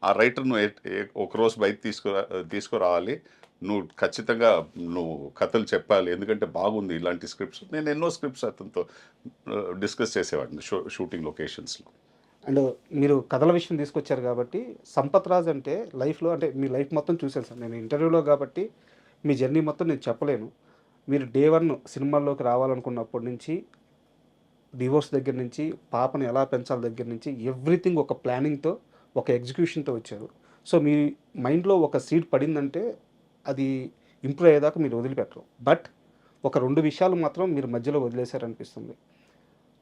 ఆ రైటర్ నువ్వు ఒకరోజు బయట తీసుకురావాలి, నువ్వు ఖచ్చితంగా నువ్వు కథలు చెప్పాలి, ఎందుకంటే బాగుంది ఇలాంటి స్క్రిప్ట్స్. నేను ఎన్నో స్క్రిప్ట్స్ అతనితో డిస్కస్ చేసేవాడిని షూటింగ్ లొకేషన్స్లో. అండ్ మీరు కథల విషయం తీసుకొచ్చారు కాబట్టి సంపత్ రాజ్ అంటే లైఫ్లో, అంటే మీ లైఫ్ మొత్తం చూశాను సార్ నేను ఇంటర్వ్యూలో, కాబట్టి మీ జర్నీ మొత్తం నేను చెప్పలేను. మీరు డే 1 సినిమాల్లోకి రావాలనుకున్నప్పటి నుంచి, డివోర్స్ దగ్గర నుంచి, పాపను ఎలా పెంచాలి దగ్గర నుంచి, ఎవ్రీథింగ్ ఒక ప్లానింగ్తో, ఒక ఎగ్జిక్యూషన్తో వచ్చారు. సో మీ మైండ్లో ఒక సీడ్ పడిందంటే అది ఇంప్రూవ్ అయ్యేదాకా మీరు వదిలిపెట్టరు. బట్ ఒక 2 విషయాలు మాత్రం మీరు మధ్యలో వదిలేశారనిపిస్తుంది.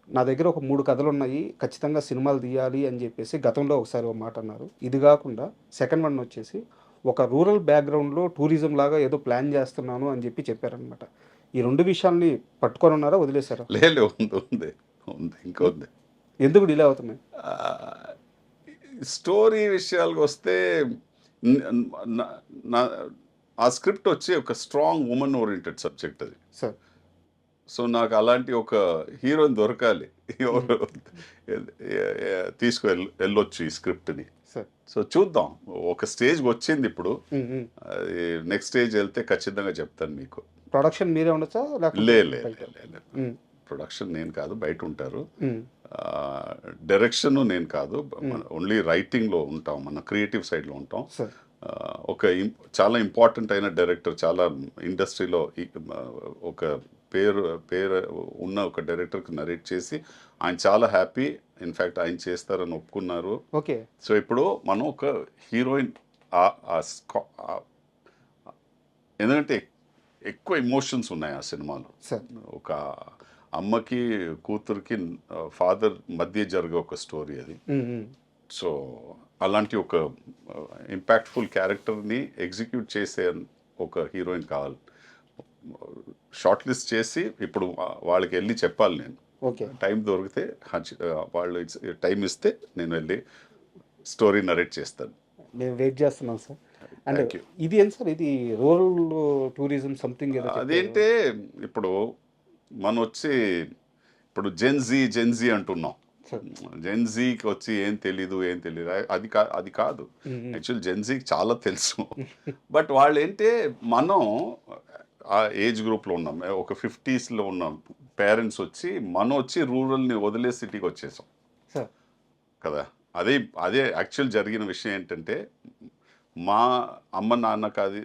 నా దగ్గర ఒక 3 కథలు ఉన్నాయి, ఖచ్చితంగా సినిమాలు తీయాలి అని చెప్పేసి గతంలో ఒకసారి ఒక మాట అన్నారు. ఇది కాకుండా సెకండ్ వన్ వచ్చేసి ఒక రూరల్ బ్యాక్గ్రౌండ్లో టూరిజం లాగా ఏదో ప్లాన్ చేస్తున్నాను అని చెప్పారనమాట. ఈ 2 విషయాల్ని పట్టుకొని ఉన్నారా, వదిలేశారా? లేదు, ఉంది ఇంకా ఉంది. ఎందుకు డిలే అవుతున్నాయి? స్టోరీ విషయాలకు వస్తే ఆ స్క్రిప్ట్ వచ్చి ఒక స్ట్రాంగ్ ఉమెన్ ఓరియంటెడ్ సబ్జెక్ట్ అది సార్. సో నాకు అలాంటి ఒక హీరోని దొరకాలి, ఎవరు వెళ్ళొచ్చు ఈ స్క్రిప్ట్ని. సో చూద్దాం, ఒక స్టేజ్కి వచ్చింది ఇప్పుడు, అది నెక్స్ట్ స్టేజ్ వెళ్తే ఖచ్చితంగా చెప్తాను మీకు. ప్రొడక్షన్ మీరే ఉండొచ్చా? ప్రొడక్షన్ నేను కాదు, బయట ఉంటారు. డైరెక్షన్ నేను కాదు, ఓన్లీ రైటింగ్లో ఉంటాం, మన క్రియేటివ్ సైడ్లో ఉంటాం. ఒక చాలా ఇంపార్టెంట్ అయిన డైరెక్టర్, చాలా ఇండస్ట్రీలో ఒక పేరు ఉన్న ఒక డైరెక్టర్కి నరేట్ చేసి ఆయన చాలా హ్యాపీ, ఇన్ఫ్యాక్ట్ ఆయన చేస్తారని ఒప్పుకున్నారు. ఓకే. సో ఇప్పుడు మనం ఒక హీరోయిన్, ఎందుకంటే ఎక్కువ ఎమోషన్స్ ఉన్నాయి ఆ సినిమాలో. ఒక అమ్మకి కూతురికి ఫాదర్ మధ్య జరిగే ఒక స్టోరీ అది. సో అలాంటి ఒక ఇంపాక్ట్ఫుల్ క్యారెక్టర్ని ఎగ్జిక్యూట్ చేసే ఒక హీరోయిన్ కావాలి. షార్ట్ లిస్ట్ చేసి ఇప్పుడు వాళ్ళకి వెళ్ళి చెప్పాలి నేను. టైం దొరికితే వాళ్ళు టైం ఇస్తే నేను వెళ్ళి స్టోరీ నరేట్ చేస్తాను. నేను వెయిట్ చేస్తున్నాను సార్. అంటే ఇది ఏంటి సార్, ఇది రూరల్ టూరిజం సంథింగ్? అదేంటే ఇప్పుడు మనం వచ్చి ఇప్పుడు జెన్జీ అంటున్నాం, జెన్జీకి వచ్చి ఏం తెలీదు అది కాదు. యాక్చువల్ జెన్జీకి చాలా తెలుసు. బట్ వాళ్ళు ఏంటే మనం ఆ ఏజ్ గ్రూప్లో ఉన్నాం, ఒక 50sలో ఉన్నాం పేరెంట్స్ వచ్చి, మనం వచ్చి రూరల్ని వదిలే సిటీకి వచ్చేసాం కదా. అదే యాక్చువల్ జరిగిన విషయం ఏంటంటే, మా అమ్మ నాన్న కాదు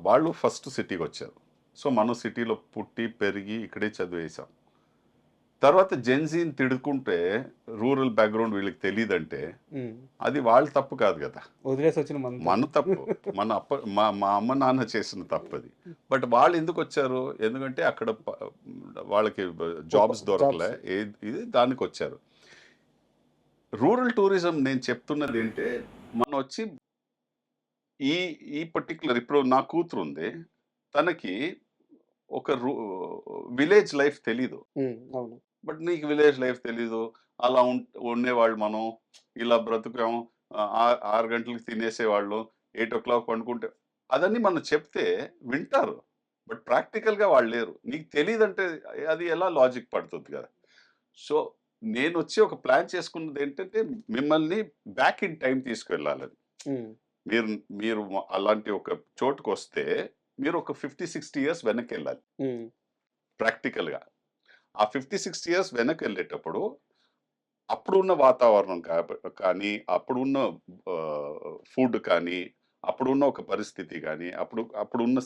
వాళ్ళు ఫస్ట్ సిటీకి వచ్చారు. సో మనం సిటీలో పుట్టి పెరిగి ఇక్కడే చదివేసాం. తర్వాత జెన్జీని తిడుకుంటే రూరల్ బ్యాక్గ్రౌండ్ వీళ్ళకి తెలియదంటే అది వాళ్ళ తప్పు కాదు కదా, వదిలేసి వచ్చిన మన తప్పు, మా అమ్మ నాన్న చేసిన తప్పు అది. బట్ వాళ్ళు ఎందుకు వచ్చారు? ఎందుకంటే అక్కడ వాళ్ళకి జాబ్స్ దొరకలే, ఇది దానికి వచ్చారు. రూరల్ టూరిజం నేను చెప్తున్నది ఏంటంటే, మనం వచ్చి ఈ పర్టికులర్, ఇప్పుడు నా కూతురు ఉంది, తనకి ఒక విలేజ్ లైఫ్ తెలీదు. బట్ నీకు విలేజ్ లైఫ్ తెలీదు. అలా ఉండేవాళ్ళు మనం. ఇలా బ్రతుకాం. 6 గంటలకి తినేసేవాళ్ళం. 8:00 పడుకుంటే అదన్నీ మనం చెప్తే వింటారు. బట్ ప్రాక్టికల్‌గా వాళ్ళు లేరు. నీకు తెలీదంటే అది ఎలా లాజిక్ పడుతుంది కదా! సో, నేనొచ్చి ఒక ప్లాన్ చేసుకున్నదేంటంటే మిమ్మల్ని బ్యాక్ ఇన్ టైమ్ తీసుకెళ్ళాలని. హ్మ్. మీరు మీరు అలాంటి ఒక చోటుకొస్తే మీరు ఒక 50, 60 ఇయర్స్ వెనక్కెళ్ళాలి హ్మ్. ప్రాక్టికల్‌గా. ఆ 50, 60 ఇయర్స్ వెనక్కెళ్ళేటప్పుడు అప్పుడున్న వాతావరణం కానీ, అప్పుడున్న ఫుడ్ కానీ, అప్పుడున్న ఒక పరిస్థితి గానీ, అప్పుడున్న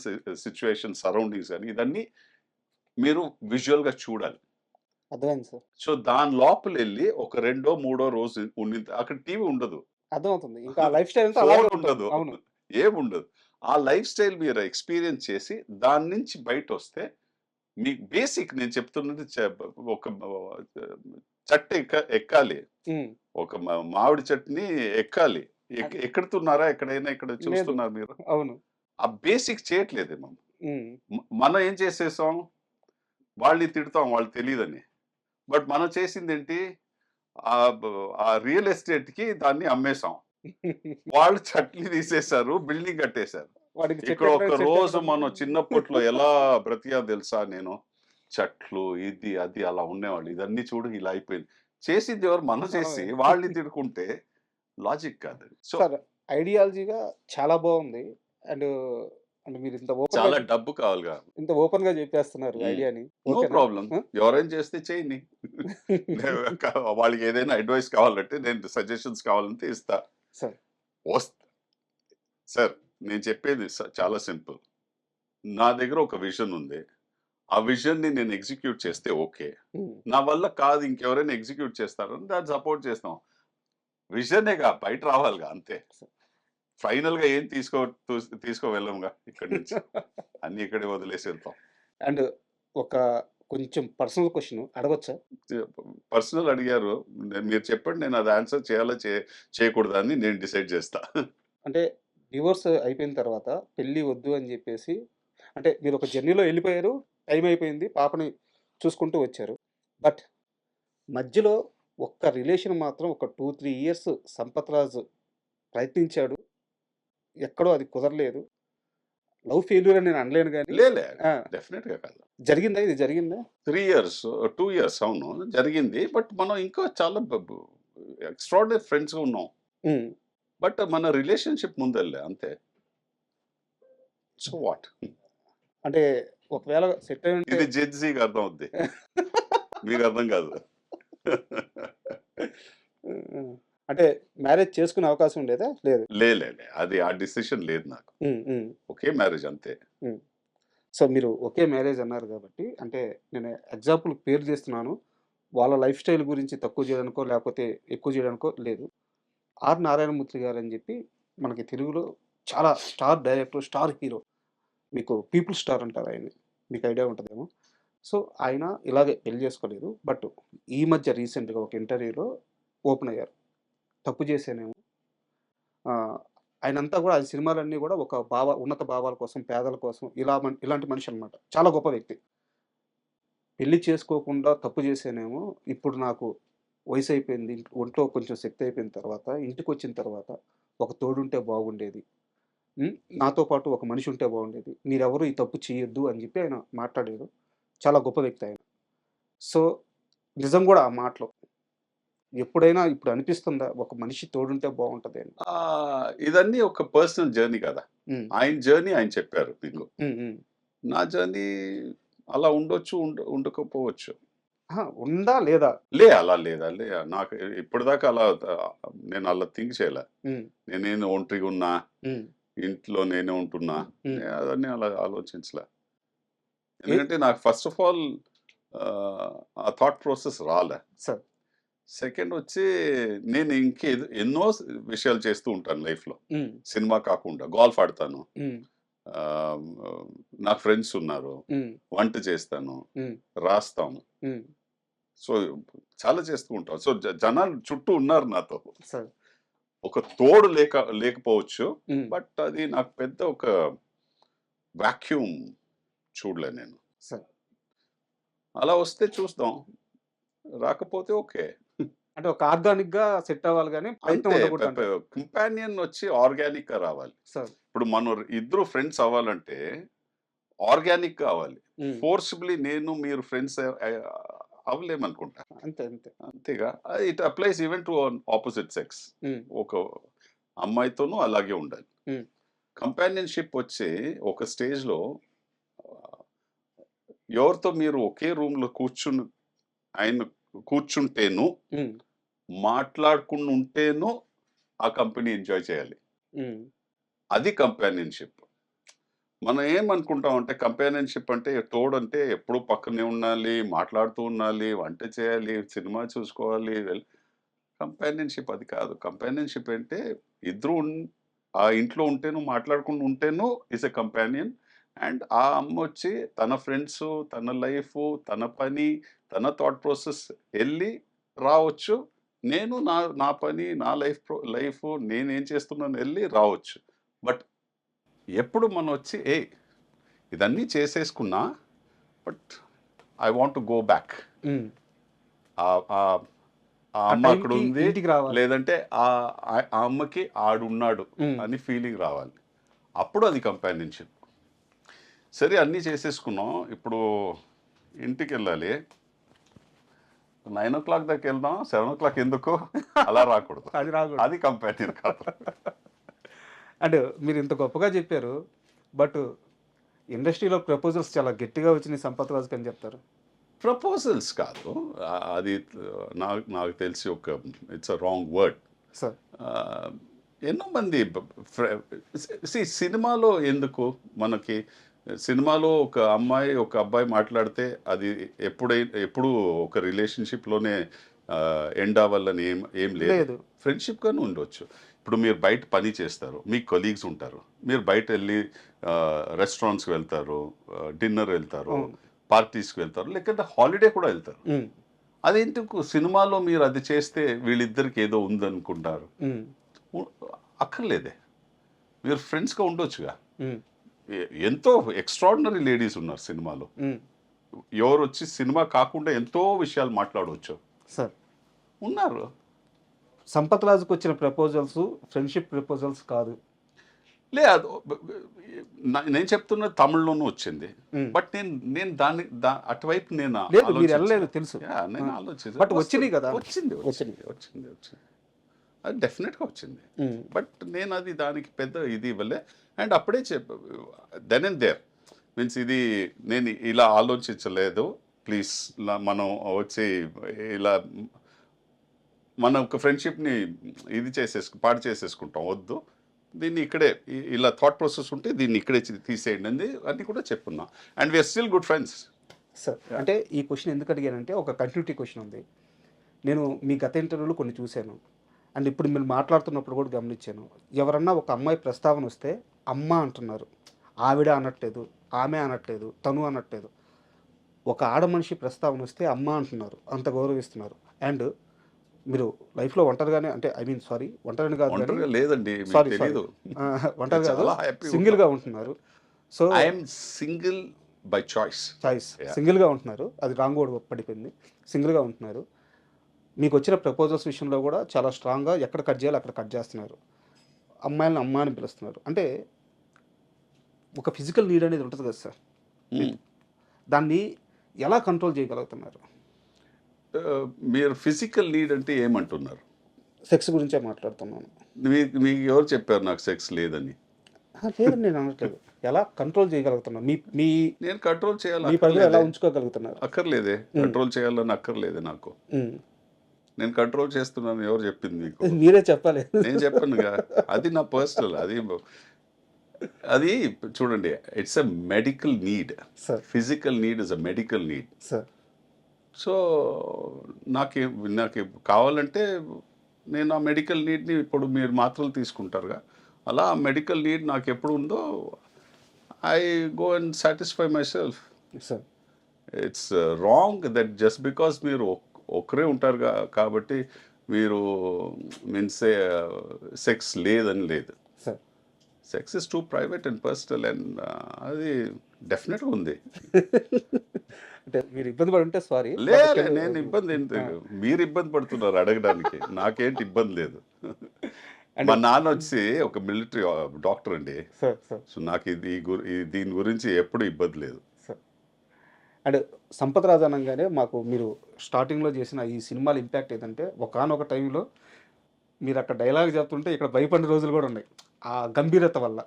సిట్యుయేషన్ సరౌండింగ్స్ గానీ, ఇదన్నీ మీరు విజువల్‌గా చూడాలి. అర్థమైంది సార్. సో, దాని లోపలెళ్ళి ఒక రెండో, మూడో రోజు అక్కడ టీవీ ఉండదు. అర్థమవుతుంది. ఇంకా ఆ లైఫ్ స్టైల్ అంతా అలాగే ఫోన్ ఉంటుంది. ఉండదు. అవును. ఏముండదు. ఆ లైఫ్ స్టైల్ మీరు ఎక్స్‌పీరియన్స్ చేసి, దాని నుంచి బయటొస్తే మీకు బేసిక్ నేను చెప్తున్నది ఒక చెట్టు ఎక్కాలి. హ్మ్. ఒక మామిడి చెట్టుని ఎక్కాలి. అది ఎక్కుతున్నారా ఎక్కడైనా ఇక్కడ లేదు. చూస్తున్నారు మీరు? అవును. ఆ బేసిక్ చేయట్లేదు మనం. హ్మ్. మనం ఏం చేసేసాం? వాళ్ళని తిడతాం వాళ్ళు తెలీదని. బట్ మనం చేసిందేంటి? ఆహ్, బ్ ఆ రియల్ ఎస్టేట్‌కి దాన్ని అమ్మేసాం. వాళ్ళు చెట్లు తీసేశారు. బిల్డింగ్ కట్టేశారు. వాడికి చెట్టు ఇక్కడ ఒక ఎక్కడం, చెట్టు రోజు ఎక్కడం. మనం చిన్నప్పట్లో ఎలా బ్రతికాం తెలుసా నేను? చెట్లు, ఇది, అది అలా ఉండేవాళ్ళు. ఇదన్నీ చూడు ఇలా అయిపోయింది. చేసింది ఎవరు? మనం చేసి మనమే. వాళ్ళని తిడుకుంటే లాజిక్ కాదది. సో, సార్ ఐడియాలజీగా చాలా బావుంది. అండ్ అంటే మీరు చాలా డబ్బు కావాలిగా. ఇంత ఓపెన్‌గా చెప్పేస్తున్నారు హ్మ్. ఐడియాని. నో ఓకేనా? ప్రాబ్లమ్. ఆ! ఎవరైనా చేస్తే చేయని. వాళ్ళకి ఏదైనా అడ్వైస్ కావాలంటే నేను సజెషన్స్ కావాలంటే ఇస్తా. సార్. వస్ సార్ నేను చెప్పేది చాలా సింపుల్. నా దగ్గర ఒక విజన్ ఉంది. ఆ విజన్‌ని నేను ఎగ్జిక్యూట్ చేస్తే ఓకే. హ్మ్. నా వల్ల కాదు ఇంకెవరైనా ఎగ్జిక్యూట్ చేస్తారని దాన్ని సపోర్ట్ చేస్తాం. విజనేగా బయట రావాలిగా అంతే. ఫైనల్‌గా ఏం తీసుకొని వెళ్ళముగా ఇక్కడి నుంచి. అన్నీ ఇక్కడే వదిలేసి వెళ్తాం. అండ్ ఒక కొంచెం పర్సనల్ క్వెషన్ అడగొచ్చా? పర్సనల్ అడిగారు. మీరు చెప్పండి నేను అది ఆన్సర్ చేయాలా చేయకూడదా అని నేను డిసైడ్ చేస్తా. అంటే డివోర్స్ అయిపోయిన తర్వాత పెళ్లి వద్దు అని జెప్పేసి అంటే మీరు ఒక జర్నీలో ఎళ్ళిపోయారు. టైం అయిపోయింది. పాపని చూసుకుంటూ వచ్చారు. బట్ మధ్యలో ఒక్క రిలేషన్ మాత్రం ఒక 2, 3 ఇయర్స్ సంపత్ రాజు ప్రయత్నించాడు. ఎక్కడో అది కుదరలేదు. లవ్ ఫెయిల్యూర్ అని నేను అనలేను గానీ లేలే. ఆ! డెఫినిట్‌గా కాదు. జరిగిందా? ఇది జరిగిందా? 3 ఇయర్స్, 2 ఇయర్స్ అవును. జరిగింది. బట్ మనం ఇంకా చాలా ఎక్స్ట్రార్డినరీ ఫ్రెండ్స్‌గా ఉన్నాం. హ్మ్. బట్ మన రిలేషన్‌షిప్ ముందెళ్ళే అంతే. So what? అంటే ఒకవేళ సెట్ అయ్యుంటే ఇది జెన్‌జీ‌కి అర్థమవుద్ది. మీకు అర్థం కాదు. హ్మ్. అంటే మ్యారేజ్ చేసుకునే అవకాశం ఉండేదా? లేదు. లేలే. అది ఆ డిసిషన్ లేదు నాకు. హ్మ్. హ్మ్. ఒకే మ్యారేజ్ అంతే. హ్మ్. సో, మీరు ఒకే మ్యారేజ్ అన్నారు గాబట్టి, అంటే నేను ఎగ్జాంపుల్ పేరు జేస్తున్నాను. వాళ్ళ లైఫ్ స్టైల్ గురించి తక్కువ జేయడానికో, లేపోతే ఎక్కువ జేయడానికో లేదు. ఆర్. నారాయణమూర్తి గారని జెప్పి మనకి తెలుగులో చాలా స్టార్ డైరెక్టర్, స్టార్ హీరో. మీకు 'పీపుల్ స్టార్' అంటారు ఆయన్ని. మీకు ఐడియా ఉంటదేమో. సో, ఆయన ఇలాగే పెళ్లి జేసుకోలేదు. బట్ ఈ మధ్య రీసెంట్‌గా ఒక ఇంటర్వ్యూలో ఓపెన్ అయ్యారు. తప్పు జేశానేమో ఆయనంతా గూడా ఆయన సినిమాలన్నీ గూడా ఒక ఉన్నత భావాల కోసం, పేదల కోసం ఇలాంటి మనిషనమాట. చాలా గొప్ప వ్యక్తి. పెళ్లి చేసుకోకుండా తప్పు జేశానేమో, ఇప్పుడు నాకు వయసయిపోయింది. ఒంట్లో కొంచెం శక్తి అయిపోయిన తర్వాత, ఇంటికొచ్చిన తర్వాత ఒక తోడుంటే బాగుండేది. హ్మ్. నాతో పాటు ఒక మనిషి ఉంటే బాగుండేది. మీరెవరు ఈ తప్పు చేయొద్దు అని జెప్పి ఆయన మాట్లాడారు. చాలా గొప్ప వ్యక్తి ఆయన. సో, నిజం గూడా ఆ మాటలు. ఎప్పుడైనా ఇప్పుడు అనిపిస్తుందా? ఒక మనిషి తోడుంటే బావుంటది అని? ఇదన్నీ ఒక పర్సనల్ జర్నీ కదా! హ్మ్. ఆయన జర్నీ ఆయన చెప్పారు మీకు. హ్మ్. హ్మ్. నా జర్నీ అలా ఉండొచ్చు, ఉండకపోవచ్చు. అహా! ఉందా? లేదా? అలా లేదా. నాకు ఇప్పటిదాకా అలా నేను అలా థింక్ చేయలే. హ్మ్. నేనేదో ఒంటరిగున్నా, హ్మ్. ఇంట్లో నేనే ఉంటున్నా. హ్మ్. అవన్నీ అలా ఆలోచించలే. ఏ ఎందుకంటే నాకు ఫస్ట్ ఆఫ్ ఆల్ ఆ థాట్ ప్రాసెస్ రాలే. సార్. సెకండొచ్చి నేను ఎన్నో విషయాలు చేస్తూ ఉంటాను లైఫ్‌లో. హ్మ్. సినిమా కాకుండా గోల్ఫ్ ఆడతాను. హ్మ్. ఆహ్, నాకు ఫ్రెండ్స్ ఉన్నారు. హ్మ్. వంట చేస్తాను. హ్మ్. రాస్తాను. హ్మ్. సో, చాలా చేస్తూ ఉంటాం. సో, జనాలు చుట్టూ ఉన్నారు నాతో. సార్. ఒక తోడు లేకపోవచ్చు. హ్మ్. బట్ అది నాకు పెద్ద ఒక వాక్యూమ్ చూడలే నేను. సార్. అలా వస్తే చూద్దాం. రాకపోతే ఓకే. అంటే ఒక ఆర్గానిక్‌గా సెట్ అవ్వాలి గానీ ప్రయత్నం అంతే. ఉండకూడదంటారు. కంపానియన్ వచ్చి ఆర్గానిక్‌గా రావాలి. సార్. ఇప్పుడు మనం ఇద్దరు ఫ్రెండ్స్ అవ్వాలంటే ఆర్గానిక్‌గా అవ్వాలి. హ్మ్. ఫోర్సిబ్లీ నేను మీరు ఫ్రెండ్స్ అవ్వలేమనుకుంటా. అంతే. అంతే. అంతేగా. It applies even to opposite sex. హ్మ్. ఒక అమ్మాయితోనూ అలాగే ఉండాలి. హ్మ్. కంపానియన్‌షిప్ వచ్చి ఒక స్టేజ్‌లో ఆహ్, ఎవరితో మీరు ఒకే రూమ్‌లో ఆయన కూర్చుంటేను, హ్మ్. మాట్లాడకుండా ఉంటేను ఆ కంపెనీ ఎంజాయ్ చేయాలి. హ్మ్. అది కంపానియన్‌షిప్. మనం ఏమనుకుంటామంటే కంపానియన్‌షిప్ అంటే తోడంటే ఎప్పుడూ పక్కనే ఉండాలి, మాట్లాడుతూ ఉండాలి, వంట చేయాలి, సినిమా చూసుకోవాలి. కంపానియన్‌షిప్ అది కాదు. కంపానియన్‌షిప్ అంటే ఇద్దరు ఆ ఇంట్లో ఉంటేను మాట్లాడకుండా ఉంటేను ఈస్ ఎ కంపానియన్. అండ్ ఆ అమ్మొచ్చి తన ఫ్రెండ్సు, తన లైఫు, తన పని, తన థాట్ ప్రాసెస్ ఎళ్లి రావచ్చు. నేను నా నా పని, నా లైఫు నేనేం చేస్తున్నానో ఎళ్లి రావచ్చు. బట్ ఎప్పుడు మనమొచ్చి ఇదన్నీ చేసేసుకున్నా, but I want to go back. Hmm. Ah, ఆహ్, ఆ ఆ అమ్మ టైంకి అక్కడుంది. ఇంటికి రావాలి. లేదంటే ఆ అమ్మకి ఆడున్నాడు హ్మ్. అని ఫీలింగ్ రావాలి. అప్పుడు అది కంపానియన్‌షిప్. సరే అన్నీ చేసేసుకున్నాం. ఇప్పుడు ఇంటికెళ్ళాలి. 9:00 దాకా వెళ్దాం. 7:00 ఎందుకు? అలా రాకూడదు. అది రాకూడదు. అది కంపానియన్ కాదు. అంటే మీరు ఇంత గొప్పగా చెప్పారు. బట్ ఇండస్ట్రీలో ప్రపోజల్స్ చాలా గట్టిగా వచ్చినాయి సంపత్ రాజుకి అని చెప్తారు. ప్రపోజల్స్ కాదు. అది నాకు నాకు తెలిసి it's a wrong word. Sir. ఆహ్, ఎన్నో మంది సినిమాలో ఎందుకు మనకి సినిమాలో ఒక అమ్మాయి, ఒక అబ్బాయి మాట్లాడితే అది ఎప్పుడూ ఒక రిలేషన్‌షిప్‌లోనే ఎండ్ అవ్వాలని ఏం లేదు. లేదు. ఫ్రెండ్‌షిప్‌గాను ఉండొచ్చు. ఇప్పుడు మీరు బయట పని చేస్తారు. మీకు కొలీగ్స్ ఉంటారు. మీరు బయటెళ్ళి రెస్టారెంట్స్‌కి వెళ్తారు, డిన్నర్ వెళ్తారు, అవును. పార్టీస్‌కి వెళ్తారు, లేకపోతే హాలిడే కూడా వెళ్తారు. హ్మ్. అదెందుకు సినిమాలో మీరు అది చేస్తే వీళ్ళిద్దరికి ఏదో ఉందనుకుంటారు. హ్మ్. ఉ అక్కర్లేదే. మీరు ఫ్రెండ్స్‌గా ఉండొచ్చుగా. హ్మ్. ఎంతో ఎక్స్‌ట్రార్డినరీ లేడీస్ ఉన్నారు సినిమాలో. హ్మ్. ఎవరొచ్చి సినిమా కాకుండా ఎంతో విషయాలు మాట్లాడొచ్చు. సార్. ఉన్నారు. సంపత్ రాజుకొచ్చిన ప్రపోజల్స్ ఫ్రెండ్‌షిప్ ప్రపోజల్స్ కాదు. అది నేను చెప్తున్నది తమిళ్‌లోనూ వచ్చింది. హ్మ్. బట్ నేను నేను అటువైపు నేను లేదు ఆలోచించలే. మీరెళ్ళలేదు తెలుసు. ఆ! నేను ఆలోచించా. బట్ వస్తుంది. వచ్చినియి గదా! వచ్చింది. వచ్చినియి. వచ్చింది. వచ్చింది. వచ్చింది. అది డెఫినెట్‌గా వచ్చింది. హ్మ్. బట్ నేనది దానికి పెద్ద ఇది ఇవ్వలే. అండ్ అప్పుడే దెన్ అండ్ దేర్ మీన్స్ ఇది నేను ఇలా ఆలోచించలేదు. ప్లీజ్ మనం వచ్చి ఇలా మన ఒక ఫ్రెండ్‌షిప్‌ని ఇది పాడు చేసేసుకుంటాం. వద్దు. దీన్ని ఇక్కడే ఇలా థాట్ ప్రాసెస్ ఉంటే దీన్ని ఇక్కడే తీసేయండి అని కూడా చెప్పున్నా. And we are still good friends. Sir. Yeah! అంటే ఈ క్వెషన్ ఎందుకు అడిగానంటే ఒక కంటిన్యూటీ క్వెషన్ ఉంది. నేను మీ గత ఇంటర్వ్యూలు కొన్ని చూసాను. అండ్ ఇప్పుడు మీరు మాట్లాడుతున్నప్పుడు కూడా గమనించాను. ఎవరన్నా ఒక అమ్మాయి ప్రస్తావన వస్తే అమ్మ అంటున్నారు. ఆవిడ అనట్లేదు. ఆమె అనట్లేదు. తను అనట్లేదు. ఒక ఆడ మనిషి ప్రస్తావన వస్తే అమ్మ అంటున్నారు. అంత గౌరవిస్తున్నారు. అండ్ మీరు లైఫ్‌లో ఒంటరిగానే అంటే ఐ మీన్ సారీ ఒంటరిని కాదు గానీ ఒంటరిగా లేదండి. మీకు సారీ. తెలీదు. ఒంటరి నేను కాదు. చాలా హ్యాపీగా ఉన్నా. సింగిల్‌గా ఉంటున్నారు. So I am single by choice. Choice. Yeah! సింగిల్‌గా ఉంటున్నారు. అది రాంగ్ వర్డ్ పడిపోయింది. సింగిల్‌గా ఉంటున్నారు. మీకొచ్చిన ప్రపోజల్స్ విషయంలో గూడా చాలా స్ట్రాంగ్‌గా ఎక్కడ కట్ చేయాలో అక్కడ కట్ చేస్తున్నారు. అమ్మాయిలని అమ్మ అని పిలుస్తున్నారు. అంటే ఒక ఫిజికల్ నీడ్ అనేది ఉంటది కదా సార్! హ్మ్. దాన్ని ఎలా కంట్రోల్ చేయగలుగుతున్నారు? మీరు ఫిజికల్ నీడ్ అంటే ఏమంటున్నారు? సెక్స్ గురించే మాట్లాడుతున్నాను. మీకు మీకు ఎవరు చెప్పారు నాకు సెక్స్ లేదని? లేదని నేను అనట్లేదు. ఎలా కంట్రోల్ చేయగలుగుతున్నారు? మీ మీ నేను కంట్రోల్ చేయాలి మీ పరిధిలో ఎలా అక్కర్లేదే. ఉంచుకోగలుగుతున్నారు? అక్కర్లేదే. హ్మ్. కంట్రోల్ చేయాలని అక్కర్లేదే నాకు. హ్మ్. నేను కంట్రోల్ చేస్తున్నానని ఎవరు చెప్పింది మీకు? మీరే చెప్పాలి. నేను చెప్పనుగా. అది నా పర్సనల్. అది చూడండి. It's a medical need. Sir. Physical need is a medical need. Sir. So, నాకే నాకు కావాలంటే నేను ఆ మెడికల్ నీడ్‌ని ఇప్పుడు మీరు మాత్రలు తీసుకుంటారుగా. అలా ఆ మెడికల్ నీడ్ నాకెప్పుడు ఉందో I go and satisfy myself. Sir. It's wrong that just because మీరు ఒక్కరే ఉంటారు కాబట్టి మీరు మీన్స్ సెక్స్ లేదని లేదు. Sir. Sex is two private and personal and అది డెఫినెట్గా ఉంది. అంటే మీరు ఇబ్బంది పడి ఉంటే సారీ. లే నేను ఇబ్బంది ఏంటి, మీరు ఇబ్బంది పడుతున్నారు అడగడానికి, నాకేంటి ఇబ్బంది లేదు. మా నాన్న వచ్చి ఒక మిలిటరీ డాక్టర్ అండి. సార్ సార్ సో నాకు దీని గురించి ఎప్పుడు ఇబ్బంది లేదు. సార్ అండ్ సంపత్ రాజు అనగానే మాకు మీరు స్టార్టింగ్లో చేసిన ఈ సినిమాల ఇంపాక్ట్ ఏంటంటే ఒకానొక టైంలో మీరు అక్కడ డైలాగ్ చెప్తుంటే ఇక్కడ భయపడిన రోజులు కూడా ఉన్నాయి ఆ గంభీరత వల్ల.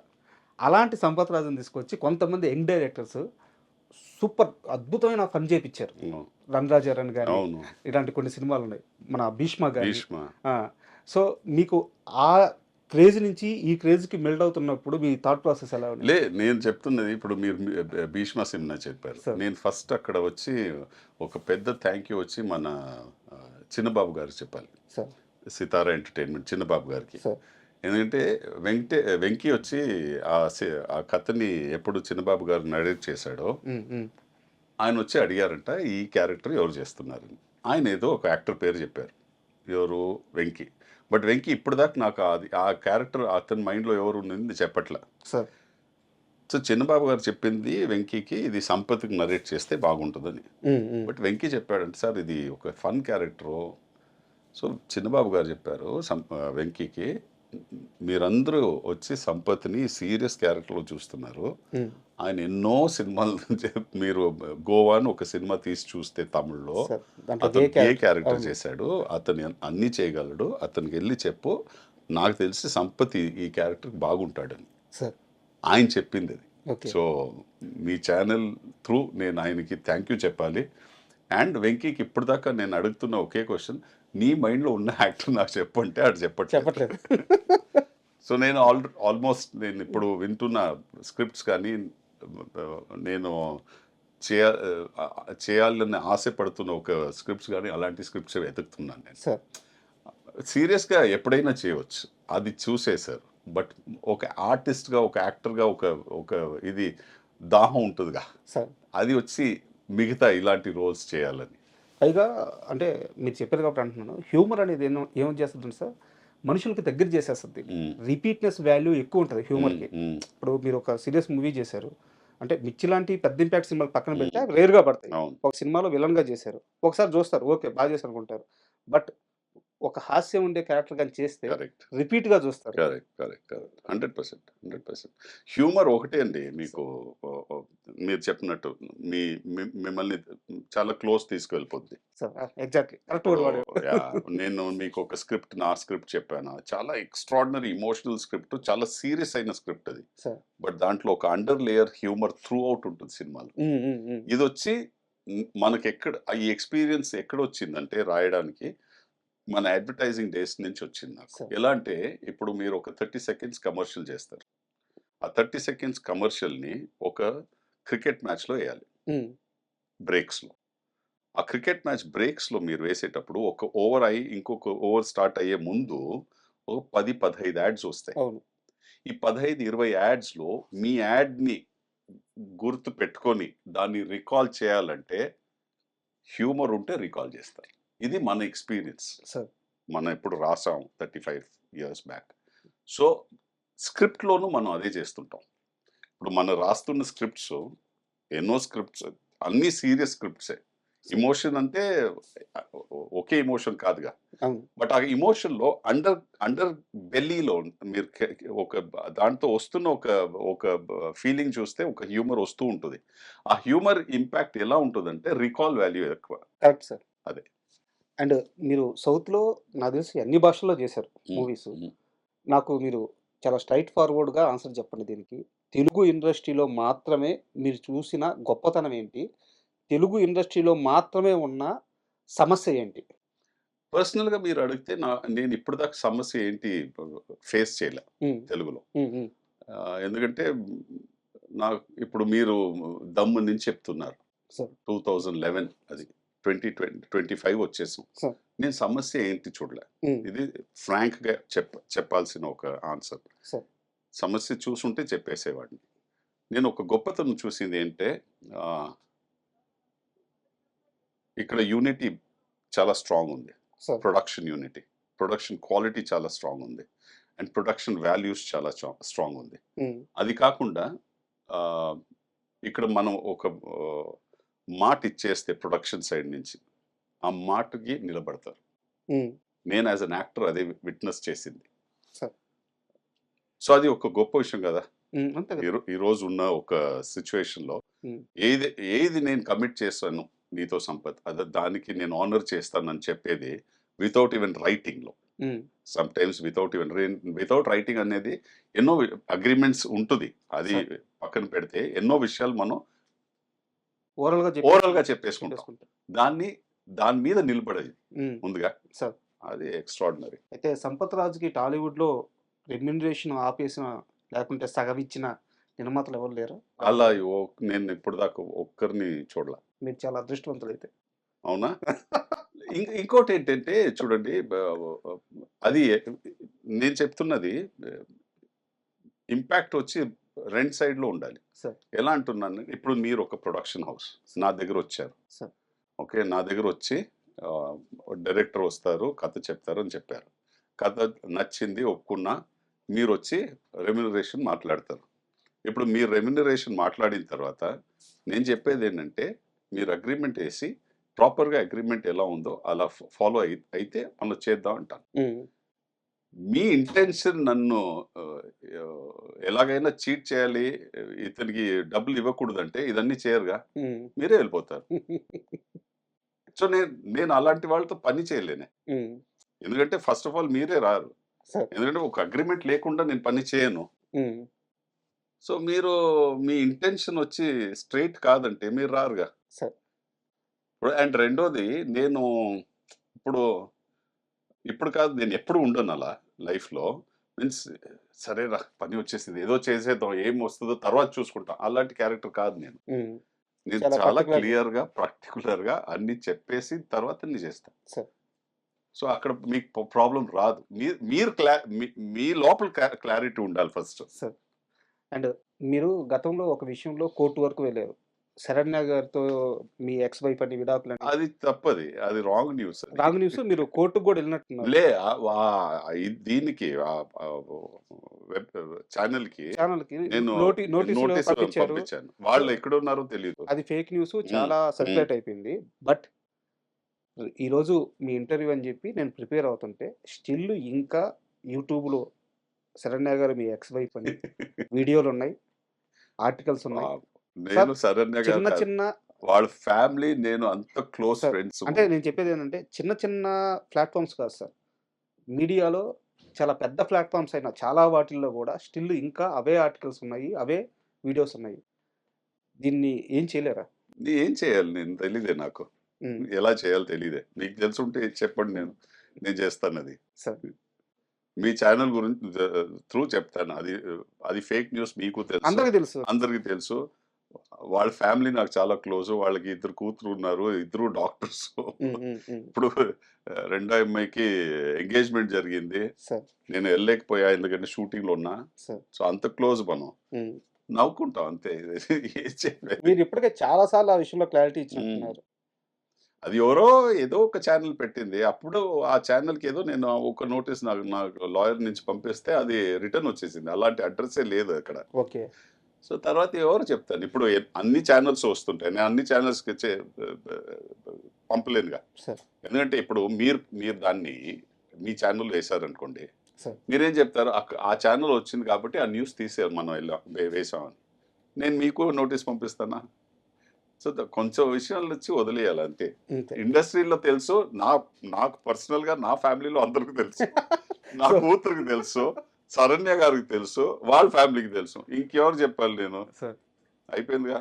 అలాంటి సంపత్ రాజుని తీసుకొచ్చి కొంతమంది యంగ్ డైరెక్టర్స్ సూపర్ అద్భుతమైన పని చేపించారు. అవును. రణరాజారన్ కానీ అవును. ఇలాంటి కొన్ని సినిమాలు ఉన్నాయి, మన భీష్మ కానీ. భీష్మ. సో మీకు ఆ క్రేజ్ నుంచి ఈ క్రేజ్కి మెల్ట్ అవుతున్నప్పుడు మీ థాట్ ప్రాసెస్ ఎలా ఉంది? నేను చెప్తున్నది ఇప్పుడు మీరు భీష్మ సినిమా చెప్పారు. Sir. నేను ఫస్ట్ అక్కడ వచ్చి ఒక పెద్ద థ్యాంక్ యూ వచ్చి మన చిన్నబాబు గారికి చెప్పాలి. సార్ సితారా ఎంటర్టైన్మెంట్ చిన్నబాబు గారికి. సార్ ఎందుకంటే వెంకీ వచ్చి ఆ కథని ఎప్పుడు చిన్నబాబు గారు నరేట్ చేశాడో ఆయన వచ్చి అడిగారంట ఈ క్యారెక్టర్ ఎవరు చేస్తున్నారని. ఆయన ఏదో ఒక యాక్టర్ పేరు చెప్పారు, ఎవరు, వెంకీ. బట్ వెంకీ ఇప్పుడు దాకా నాకు ఆ క్యారెక్టర్ అతని మైండ్లో ఎవరు ఉన్నది చెప్పట్లే. సార్ సో చిన్నబాబు గారు చెప్పింది వెంకీకి ఇది సంపత్కి నరేట్ చేస్తే బాగుంటుందని. బట్ వెంకీ చెప్పాడంటే సార్ ఇది ఒక ఫన్ క్యారెక్టరు. సో చిన్నబాబు గారు చెప్పారు వెంకీకి, మీరందరూ వచ్చి సంపత్ని సీరియస్ క్యారెక్టర్లో చూస్తున్నారు, ఆయన ఎన్నో సినిమాలు మీరు గోవాను ఒక సినిమా తీసి చూస్తే తమిళ్లో అతను ఏ క్యారెక్టర్ చేశాడు, అతను అన్నీ చేయగలడు, అతనికి వెళ్ళి చెప్పు, నాకు తెలిసి సంపత్ ఈ క్యారెక్టర్ బాగుంటాడని సార్ ఆయన చెప్పింది అది. ఓకే సో మీ ఛానల్ త్రూ నేను ఆయనకి థ్యాంక్ యూ చెప్పాలి. అండ్ వెంకీకి ఇప్పటిదాకా నేను అడుగుతున్న ఒకే క్వశ్చన్, నీ మైండ్లో ఉన్న యాక్టర్ నాకు చెప్పంటే అది చెప్పట్లేదు. సో నేను ఆల్మోస్ట్ నేను ఇప్పుడు వింటున్న స్క్రిప్ట్స్ కానీ నేను చేయాలని ఆశపడుతున్న ఒక స్క్రిప్ట్స్ కానీ అలాంటి స్క్రిప్ట్స్ వెతుకుతున్నాను నేను. సార్ సీరియస్గా ఎప్పుడైనా చేయవచ్చు, అది చూసేశారు. బట్ ఒక ఆర్టిస్ట్గా ఒక యాక్టర్గా ఒక ఇది దాహం ఉంటుందిగా, సార్ అది వచ్చి మిగతా ఇలాంటి రోల్స్ చేయాలని. పైగా అంటే మీరు చెప్పారు కాబట్టి అంటున్నాను, హ్యూమర్ అనేది ఏమని చేస్తుంది సార్, మనుషులకి దగ్గర చేసేస్తుంది. రిపీట్నెస్ వాల్యూ ఎక్కువ ఉంటుంది హ్యూమర్కి. ఇప్పుడు మీరు ఒక సీరియస్ మూవీ చేశారు అంటే మిర్చి లాంటి పెద్ద ఇంపాక్ట్ సినిమాలు పక్కన పెడితే రేర్గా పడతాయి. అవును. ఒక సినిమాలో విలన్గా చేశారు, ఒకసారి చూస్తారు ఓకే బాగా చేశారు అనుకుంటారు. బట్ ఒక హాస్యం ఉండే క్యారెక్టర్ కానీ చేస్తే కరెక్ట్ రిపీట్గా చూస్తారు. Correct correct correct 100%. హ్యూమర్ ఒకటే అండి మీకు మీరు చెప్పినట్టు మిమ్మల్ని చాలా క్లోజ్ తీసుకెళ్ళిపోద్ది. సార్ ఎగ్జాక్ట్లీ కరెక్ట్ వర్డ్ వాడారు. నేను మీకు ఒక నా స్క్రిప్ట్ చెప్పాను, చాలా ఎక్స్ట్రాడినరీ ఇమోషనల్ స్క్రిప్ట్, చాలా సీరియస్ అయిన స్క్రిప్ట్ అది. సార్ బట్ దాంట్లో ఒక under layer humour throughout ఉంటుంది సినిమాలో. ఇది వచ్చి మనకి ఈ ఎక్స్పీరియన్స్ ఎక్కడ వచ్చిందంటే రాయడానికి మన అడ్వర్టైజింగ్ డేస్ నుంచి వచ్చింది నాకు. Sir. ఎలా అంటే ఇప్పుడు మీరు ఒక 30 సెకండ్స్ కమర్షియల్ చేస్తారు, ఆ 30 సెకండ్స్ కమర్షియల్ని ఒక క్రికెట్ మ్యాచ్లో వేయాలి బ్రేక్స్లో. ఆ క్రికెట్ మ్యాచ్ బ్రేక్స్లో మీరు వేసేటప్పుడు ఒక ఓవర్ అయ్యి ఇంకొక ఓవర్ స్టార్ట్ అయ్యే ముందు ఒక 10-15 యాడ్స్ వస్తాయి. అవును ఈ 15-20 యాడ్స్లో మీ యాడ్ని గుర్తు పెట్టుకొని దాన్ని రికాల్ చేయాలంటే హ్యూమర్ ఉంటే రికాల్ చేస్తారు. ఇది మన ఎక్స్పీరియన్స్, సార్ మనం ఇప్పుడు రాసాం 35 years బ్యాక్. సో స్క్రిప్ట్లోనూ మనం అదే చేస్తుంటాం. ఇప్పుడు మనం రాస్తున్న స్క్రిప్ట్స్ ఎన్నో స్క్రిప్ట్స్ అన్నీ సీరియస్ స్క్రిప్ట్సే. ఇమోషన్ అంటే ఒకే ఇమోషన్ కాదుగా, అవును బట్ ఆ ఇమోషన్లో అండర్ బెల్లీలో మీరు ఒక దాంతో వస్తున్న ఒక ఫీలింగ్ చూస్తే ఒక హ్యూమర్ వస్తూ ఉంటుంది. ఆ హ్యూమర్ ఇంపాక్ట్ ఎలా ఉంటుందంటే రికాల్ వాల్యూ ఎక్కువ. Correct sir. అదే. అండ్ మీరు సౌత్లో నాకు తెలిసి అన్ని భాషల్లో చేశారు మూవీస్. నాకు మీరు చాలా స్ట్రైట్ ఫార్వర్డ్గా ఆన్సర్ చెప్పండి దీనికి. తెలుగు ఇండస్ట్రీలో మాత్రమే మీరు చూసిన గొప్పతనం ఏంటి, తెలుగు ఇండస్ట్రీలో మాత్రమే ఉన్న సమస్య ఏంటి? పర్సనల్గా మీరు అడిగితే నేను ఇప్పటిదాకా సమస్య ఏంటి ఫేస్ చేయలే తెలుగులో. ఎందుకంటే నాకు ఇప్పుడు మీరు దమ్ము నుంచి చెప్తున్నారు, సార్ 2011 అది 2025 వచ్చేసాం. సార్ నేను సమస్య ఏంటి చూడలే. ఇది ఫ్రాంక్గా చెప్పాల్సిన ఒక ఆన్సర్. సార్ సమస్య చూసుంటే చెప్పేసేవాడిని. నేను ఒక గొప్పతనం చూసింది ఏంటంటే ఇక్కడ యూనిటీ చాలా స్ట్రాంగ్ ఉంది. Sir production unity, production quality చాలా స్ట్రాంగ్ ఉంది, అండ్ ప్రొడక్షన్ వాల్యూస్ చాలా స్ట్రాంగ్ ఉంది. అది కాకుండా ఇక్కడ మనం ఒక మాట ఇచ్చేస్తే ప్రొడక్షన్ సైడ్ నుంచి ఆ మాటకి నిలబడతారు. నేను యాజ్ అన్ యాక్టర్ అదే విట్నెస్ చేసింది. సార్. సో అది ఒక గొప్ప విషయం కదా. అంతే కదా. ఈ రోజు ఉన్న ఒక సిచ్యువేషన్ లో ఉమ్, ఏది ఏది నేను కమిట్ చేస్తాను నీతో సంపత్ దానికి నేను ఆనర్ చేస్తానని చెప్పేది వితౌట్ ఈవెన్ రైటింగ్ లో. ఉమ్, సమ్ టైమ్స్ వితౌట్ రైటింగ్ అనేది ఎన్నో అగ్రిమెంట్స్ ఉంటుంది. అది Sir. పక్కన పెడితే ఎన్నో విషయాలు మనం ఓవరాల్ గా ఓవరాల్ గా చెప్పేసుకుంటాం. చెప్పేసుకుంటాం. దాని మీద నిలబడేది ఉమ్, ముందుగా. సార్. అది ఎక్స్ట్రాడినరీ. అయితే సంపత్ రాజుకి టాలీవుడ్ లో రెమ్యూనరేషన్ ఆపేసిన లేకుంటే సగం ఇచ్చిన నిర్మాతలు ఎవరు లేరు. అలా నేను ఇప్పుడు దాకా ఒక్కరిని చూడలా. మీరు చాలా అదృష్టవంతులు అయితే. అవునా? ఇంకోటి ఏంటంటే చూడండి, అది నేను చెప్తున్నది ఇంపాక్ట్ వచ్చి రెండు సైడ్ లో ఉండాలి. సార్. ఎలా అంటున్నాను, ఇప్పుడు మీరు ఒక ప్రొడక్షన్ హౌస్ నా దగ్గర వచ్చారు. సార్. ఓకే, నా దగ్గర వచ్చి డైరెక్టర్ వస్తారు, కథ చెప్తారు అని చెప్పారు. కథ నచ్చింది, ఒప్పుకున్నా, మీరు వచ్చి రెమ్యునరేషన్ మాట్లాడతారు. ఇప్పుడు మీరు రెమ్యునరేషన్ మాట్లాడిన తర్వాత నేను చెప్పేది ఏంటంటే మీరు అగ్రిమెంట్ వేసి ప్రాపర్గా అగ్రిమెంట్ ఎలా ఉందో అలా ఫాలో అయితే మనం చేద్దాం అంటాను. మీ ఇంటెన్షన్ నన్ను ఎలాగైనా చీట్ చేయాలి, ఇతనికి డబ్బులు ఇవ్వకూడదంటే ఇదన్నీ చేయరుగా, మీరే వెళ్ళిపోతారు. సో నేను అలాంటి వాళ్ళతో పని చేయలేనే. ఎందుకంటే ఫస్ట్ ఆఫ్ ఆల్ మీరే రారు. Sir. ఎందుకంటే ఒక అగ్రిమెంట్ లేకుండా నేను పని చేయను. సో మీరు మీ ఇంటెన్షన్ వచ్చి స్ట్రైట్ కాదంటే మీరు రారుగా. Sir. అండ్ రెండోది, నేను ఇప్పుడు కాదు, నేను ఎప్పుడు ఉండను అలా లైఫ్లో. మీన్స్ సరేరా పని వచ్చేసింది, ఏదో చేసేద్దాం, ఏం వస్తుందో తర్వాత చూసుకుంటాం, అలాంటి క్యారెక్టర్ కాదు నేను. నేను చాలా చాలా particular గా. క్లియర్గా పర్టికులర్గా అన్ని చెప్పేసి తర్వాత అన్ని చేస్తాను. Sir. సో అక్కడ మీకు ప్రాబ్లం రాదు. మీరు మీ లోపల క్లారిటీ ఉండాలి ఫస్ట్. సార్. అండ్ మీరు గతంలో ఒక విషయంలో కోర్టు వరకు వెళ్ళారు. శరణ్య గారితో మీ ఎక్స్ వైఫ్ అని విడాకులు అది తప్పది, అది రాంగ్ న్యూస్. Wrong news. మీరు కోర్టుకు కూడా వెళ్ళినట్టున్నారు. లే దీనికి వెబ్ ఛానల్ కి ఛానల్ కి నేను నోటీస్ నోటీస్ పంపించారు. పంపించాను. వాళ్ళు ఎక్కడ ఉన్నారో తెలియదు. అది ఫేక్ న్యూస్, చాలా సర్క్యులేట్ అయిపోయింది. బట్ ఈరోజు మీ ఇంటర్వ్యూ అని చెప్పి నేను ప్రిపేర్ అవుతుంటే స్టిల్ ఇంకా యూట్యూబ్లో శరణ్య గారు మీ ఎక్స్ వైఫ్ అని వీడియోలు ఉన్నాయి, ఆర్టికల్స్ ఉన్నాయి. నేను శరణ్య చిన్న గారు చిన్న వాళ్ళ ఫ్యామిలీ, నేను అంత క్లోజ్ Sir, ఫ్రెండ్స్. అంటే నేను చెప్పేది ఏంటంటే చిన్న చిన్న ప్లాట్ఫామ్స్ కాదు సార్, మీడియాలో చాలా పెద్ద ప్లాట్ఫామ్స్ అయినా చాలా వాటిల్లో కూడా స్టిల్ ఇంకా అవే ఆర్టికల్స్ ఉన్నాయి, అవే వీడియోస్ ఉన్నాయి. దీన్ని ఏం చేయలేరా? ఏం చేయాలి, నేను తెలియదే, నాకు ఎలా చేయాలో తెలియదే. మీకు తెలుసుంటే చెప్పండి, నేను చేస్తాను అది. సార్. మీ ఛానల్ గురించి త్రూ చెప్తాను. అది ఫేక్ న్యూస్, మీకు తెలుసు, అందరికి తెలుసు. వాళ్ళ ఫ్యామిలీ నాకు చాలా క్లోజ్. వాళ్ళకి 2 కూతురు ఉన్నారు, 2 డాక్టర్స్. ఇప్పుడు రెండో అమ్మాయికి ఎంగేజ్మెంట్ జరిగింది. నేను వెళ్ళలేకపోయా ఎందుకంటే షూటింగ్ లో ఉన్నా. సో అంత క్లోజ్ మనం, నవ్వుకుంటాం అంతే. మీరు ఇప్పటికే చాలా సార్లు ఆ విషయంలో క్లారిటీ ఇచ్చినట్టున్నారు. అది ఎవరో ఏదో ఒక ఛానల్ పెట్టింది. అప్పుడు ఆ ఛానల్కి ఏదో నేను ఒక నోటీస్ నాకు లాయర్ నుంచి పంపిస్తే అది రిటర్న్ వచ్చేసింది. అలాంటి అడ్రస్సే లేదు అక్కడ. ఓకే. సో తర్వాత ఎవరు చెప్తాను, ఇప్పుడు అన్ని ఛానల్స్ వస్తుంటాయి, నేను అన్ని ఛానల్స్కి పంపలేనుగా. ఎందుకంటే ఇప్పుడు మీరు దాన్ని మీ ఛానల్ వేశారనుకోండి, మీరేం చెప్తారు, ఆ ఛానల్ వచ్చింది కాబట్టి ఆ న్యూస్ తీసేయాలి, మనం వేసామని. నేను మీకు నోటీస్ పంపిస్తానా? సో కొంచెం విషయాలు వచ్చి వదిలేయాలి అంతే. ఇండస్ట్రీలో తెలుసు, నాకు పర్సనల్ గా నా ఫ్యామిలీలో అందరికి తెలుసు, నా కూతురికి తెలుసు, శరణ్య గారికి తెలుసు, వాళ్ళ ఫ్యామిలీకి తెలుసు. ఇంకెవరు చెప్పాలి నేను? అయిపోయిందిగా.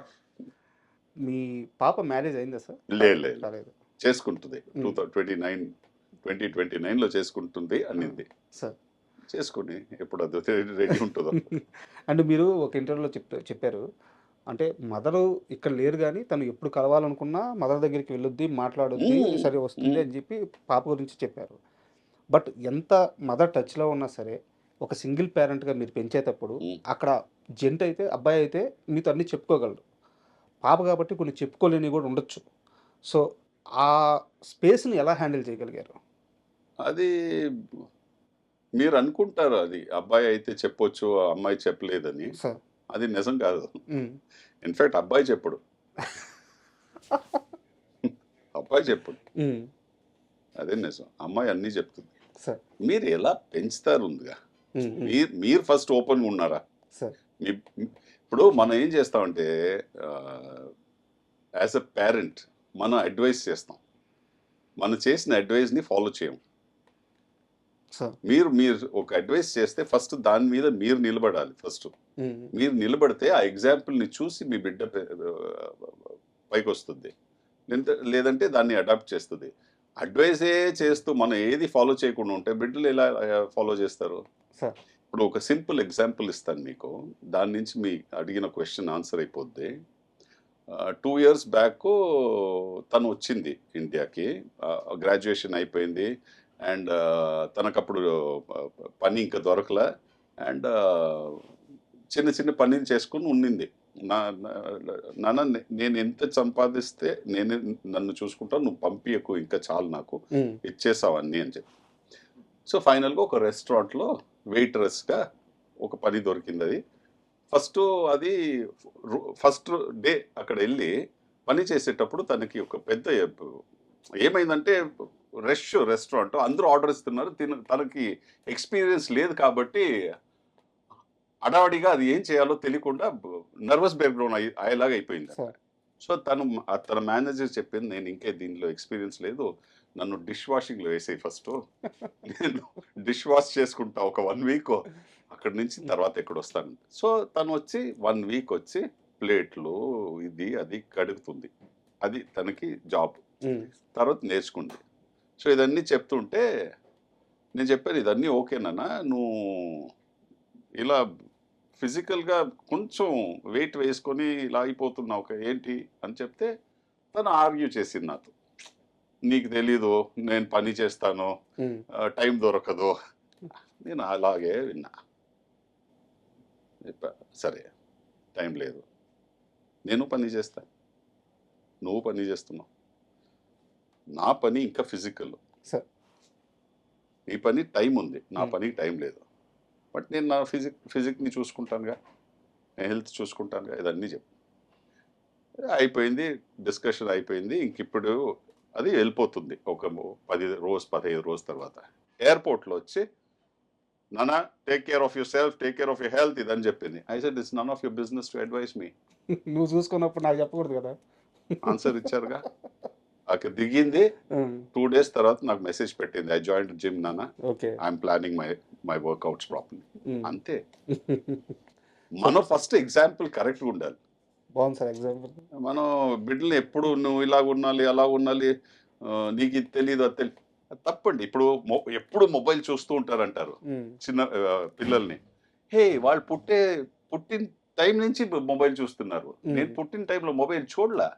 మీ పాప మ్యారేజ్ అయిందా సార్? లేదు, చేసుకుంటుంది. 2029లో చేసుకుంటుంది అనింది. చేసుకుని ఎప్పుడు అది రెడీ ఉంటుందో. అండ్ మీరు ఒక ఇంటర్వ్యూలో చెప్పారు, అంటే మదరు ఇక్కడ లేరు కానీ తను ఎప్పుడు కలవాలనుకున్నా మదర్ దగ్గరికి వెళ్ళొద్ది, మాట్లాడొద్ది, సరే వస్తుంది అని చెప్పి పాప గురించి చెప్పారు. బట్ ఎంత మదర్ టచ్లో ఉన్నా సరే ఒక సింగిల్ పేరెంట్గా మీరు పెంచేటప్పుడు అక్కడ జెంట్ అయితే, అబ్బాయి అయితే మీతో అన్నీ చెప్పుకోగలరు. పాప కాబట్టి కొన్ని చెప్పుకోలేనివి కూడా ఉండొచ్చు. సో ఆ స్పేస్ని ఎలా హ్యాండిల్ చేయగలిగారు? అది మీరు అనుకుంటారు, అది అబ్బాయి అయితే చెప్పొచ్చు, అమ్మాయి చెప్పలేదని. అది నిజం కాదు. ఉమ్, ఇన్ఫాక్ట్ అబ్బాయి చెప్పుడు. అబ్బాయి చెప్పుడు. ఉమ్, అదే నిజం. అమ్మాయి అన్నీ చెప్తుంది. సార్. మీరు ఎలా పెంచుతారు ఉందిగా. ఉమ్, ఉమ్, మీరు ఫస్ట్ ఓపెన్గా ఉన్నారా? సార్. ఇప్పుడు మనం ఏం చేస్తామంటే యాజ్ అ పేరెంట్ మనం అడ్వైస్ చేస్తాం, మనం చేసిన అడ్వైస్ని ఫాలో చేయం. సార్. మీరు ఒక అడ్వైస్ చేస్తే ఫస్ట్ దాని మీద మీరు నిలబడాలి. ఫస్ట్ ఉమ్, మీరు నిలబడితే ఆ ఎగ్జాంపుల్ని చూసి మీ బిడ్డ పైకి వస్తుంది, లేదంటే దాన్ని అడాప్ట్ చేస్తుంది. అడ్వైజే చేస్తూ మనం ఏది ఫాలో చేయకుండా ఉంటే బిడ్డలు ఎలా ఫాలో చేస్తారు? సార్. ఇప్పుడు ఒక సింపుల్ ఎగ్జాంపుల్ ఇస్తాను మీకు, దాని నుంచి మీ అడిగిన క్వశ్చన్ ఆన్సర్ అయిపోద్ది. 2 years బ్యాక్ తను వచ్చింది ఇండియాకి, గ్రాడ్యుయేషన్ అయిపోయింది, అండ్ తనకప్పుడు పని ఇంకా దొరకలే, అండ్ చిన్న చిన్న పనిని చేసుకుని ఉండింది. నాన్న నేను ఎంత సంపాదిస్తే నన్ను చూసుకుంటాను, నువ్వు పంపియకు, ఇంకా చాలు, నాకు ఉమ్, ఇచ్చేసావు అన్నీ అని చెప్పి. సో ఫైనల్గా ఒక రెస్టారెంట్లో వెయిట్రెస్గా ఒక పని దొరికింది. అది ఫస్ట్ డే అక్కడ వెళ్ళి పని చేసేటప్పుడు తనకి ఒక పెద్ద ఏమైందంటే రెస్టారెంట్ అందరూ ఆర్డర్ ఇస్తున్నారు, తనకి ఎక్స్పీరియన్స్ లేదు కాబట్టి అడావడిగా అది ఏం చేయాలో తెలియకుండా నర్వస్ బ్రేక్డౌన్ అయ్యేలాగా అయిపోయింది. సార్. సో తన మేనేజర్ చెప్పింది, నేను ఇంకే దీనిలో ఎక్స్పీరియన్స్ లేదు, నన్ను డిష్ వాషింగ్లో వేసేయి ఫస్ట్, నేను డిష్ వాష్ చేసుకుంటా ఒక 1 week, అక్కడి నుంచి తర్వాత ఎక్కడ వస్తాను. సో తను వచ్చి 1 week వచ్చి ప్లేట్లు ఇది అది కడుగుతుంది. అది తనకి జాబ్. ఉమ్, తర్వాత నేర్చుకుంది. సో ఇదన్నీ చెప్తుంటే నేను చెప్పాను, ఇదన్నీ ఓకేనా, నువ్వు ఇలా ఫిజికల్గా కొంచెం వెయిట్ వేసుకొని ఇలా అయిపోతున్నావు ఏంటి అని చెప్తే తను ఆర్గ్యూ చేసింది నాతో, నీకు తెలీదు నేను పని చేస్తాను, ఉమ్, టైం దొరకదు. నేను అలాగే విన్నా. సరే టైం లేదు, నేను పని చేస్తా, నువ్వు పని చేస్తున్నావు, నా పని ఇంకా ఫిజికల్, సార్. నీ పని టైం ఉంది, నా మ్మ్. పనికి టైం లేదు, బట్ నేను నా ఫిజిక్ని చూసుకుంటానుగా, నేను హెల్త్ చూసుకుంటానుగా, ఇదన్నీ చెప్పు. అయిపోయింది, డిస్కషన్ అయిపోయింది. ఇంక ఇప్పుడు అది వెళ్ళిపోతుంది ఒక 15 రోజు తర్వాత. ఎయిర్పోర్ట్లో వచ్చి, నానా take care of yourself, take care of your health ఇదని చెప్పింది. I said it's none of your business to advise me. నువ్వు చూసుకున్నప్పుడు నాకు చెప్పకూడదు కదా. ఆన్సర్ ఇచ్చారుగా. అక్కడ దిగింది, ఉమ్, 2 days తర్వాత నాకు మెసేజ్ పెట్టింది, ఐ జాయిన్ జిమ్ నానా, okay. I'm planning my workouts properly. Um, అంతే. మనం ఫస్ట్ ఎగ్జాంపుల్ కరెక్ట్గా ఉండాలి. బాగుంది సార్ ఎగ్జాంపుల్. మనం బిడ్డలు ఎప్పుడు నువ్వు ఇలాగ ఉండాలి అలా ఉండాలి, నీకు ఇది తెలియదు అది తెలియదు, తప్పండి. ఇప్పుడు ఎప్పుడు మొబైల్ చూస్తూ ఉంటారంటారు ఉమ్, చిన్న పిల్లల్ని. వాళ్ళు పుట్టిన టైం నుంచి మొబైల్ చూస్తున్నారు. నేను పుట్టిన టైంలో మొబైల్ చూడలా.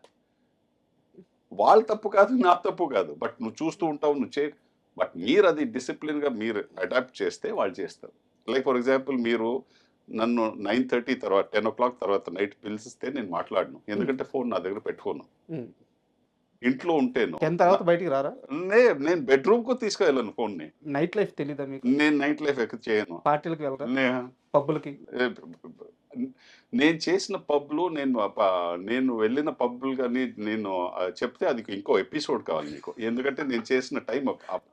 వాళ్ళ తప్పు కాదు, నా తప్పు కాదు, బట్ నువ్వు చూస్తూ ఉంటావు, నువ్వు బట్ మీరు అది డిసిప్లిన్గా మీరు అడాప్ట్ చేస్తే వాళ్ళు చేస్తారు. లైక్ ఫర్ ఎగ్జాంపుల్, మీరు నన్ను 9:30 తర్వాత 10 o'clock తర్వాత నైట్ పిలిస్తే నేను మాట్లాడను, ఎందుకంటే ఫోన్ నా దగ్గర పెట్టుకోను. ఉమ్. ఇంట్లో ఉంటేను 10 తర్వాత బయటికి రారా? నేను బెడ్రూమ్కు తీసుకెళ్ళను ఫోన్ని. నైట్ లైఫ్ తెలీదా మీకు? నేను నైట్ లైఫ్ ఎక్కడ చేయను. పార్టీలకు వెళ్ళరా? పబ్బులకి? నేను చేసిన పబ్లు, నేను వెళ్ళిన పబ్లు కానీ నేను చెప్తే అది ఇంకో ఎపిసోడ్ కావాలి మీకు, ఎందుకంటే నేను చేసిన టైం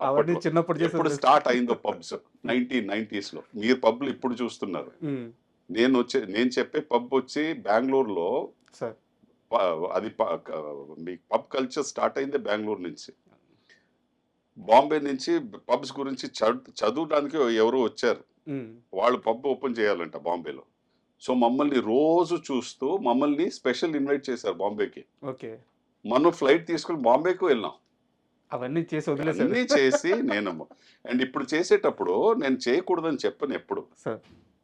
అవన్నీ చిన్నప్పుడు ఎప్పుడు చేసి స్టార్ట్ అయిందో పబ్స్ 1990s లో. మీరు పబ్లు ఇప్పుడు చూస్తున్నారు. నేను చెప్పే పబ్ వచ్చి బెంగళూరులో. సార్. అది మీ పబ్ కల్చర్ స్టార్ట్ అయిందే బెంగళూరు నుంచి. బాంబే నుంచి పబ్స్ గురించి చదవడానికి ఎవరో వచ్చారు, వాళ్ళు పబ్ ఓపెన్ చేయాలంట బాంబేలో. సో మమ్మల్ని రోజు చూస్తూ మమ్మల్ని స్పెషల్ ఇన్వైట్ చేశారు బాంబేకి. ఓకే. మనం ఫ్లైట్ తీసుకుని బాంబేకి వెళ్ళాం. అవన్నీ చేసి అన్నీ చేసి అండ్ ఇప్పుడు చేసేటప్పుడు నేను చేయకూడదని చెప్పను ఎప్పుడు.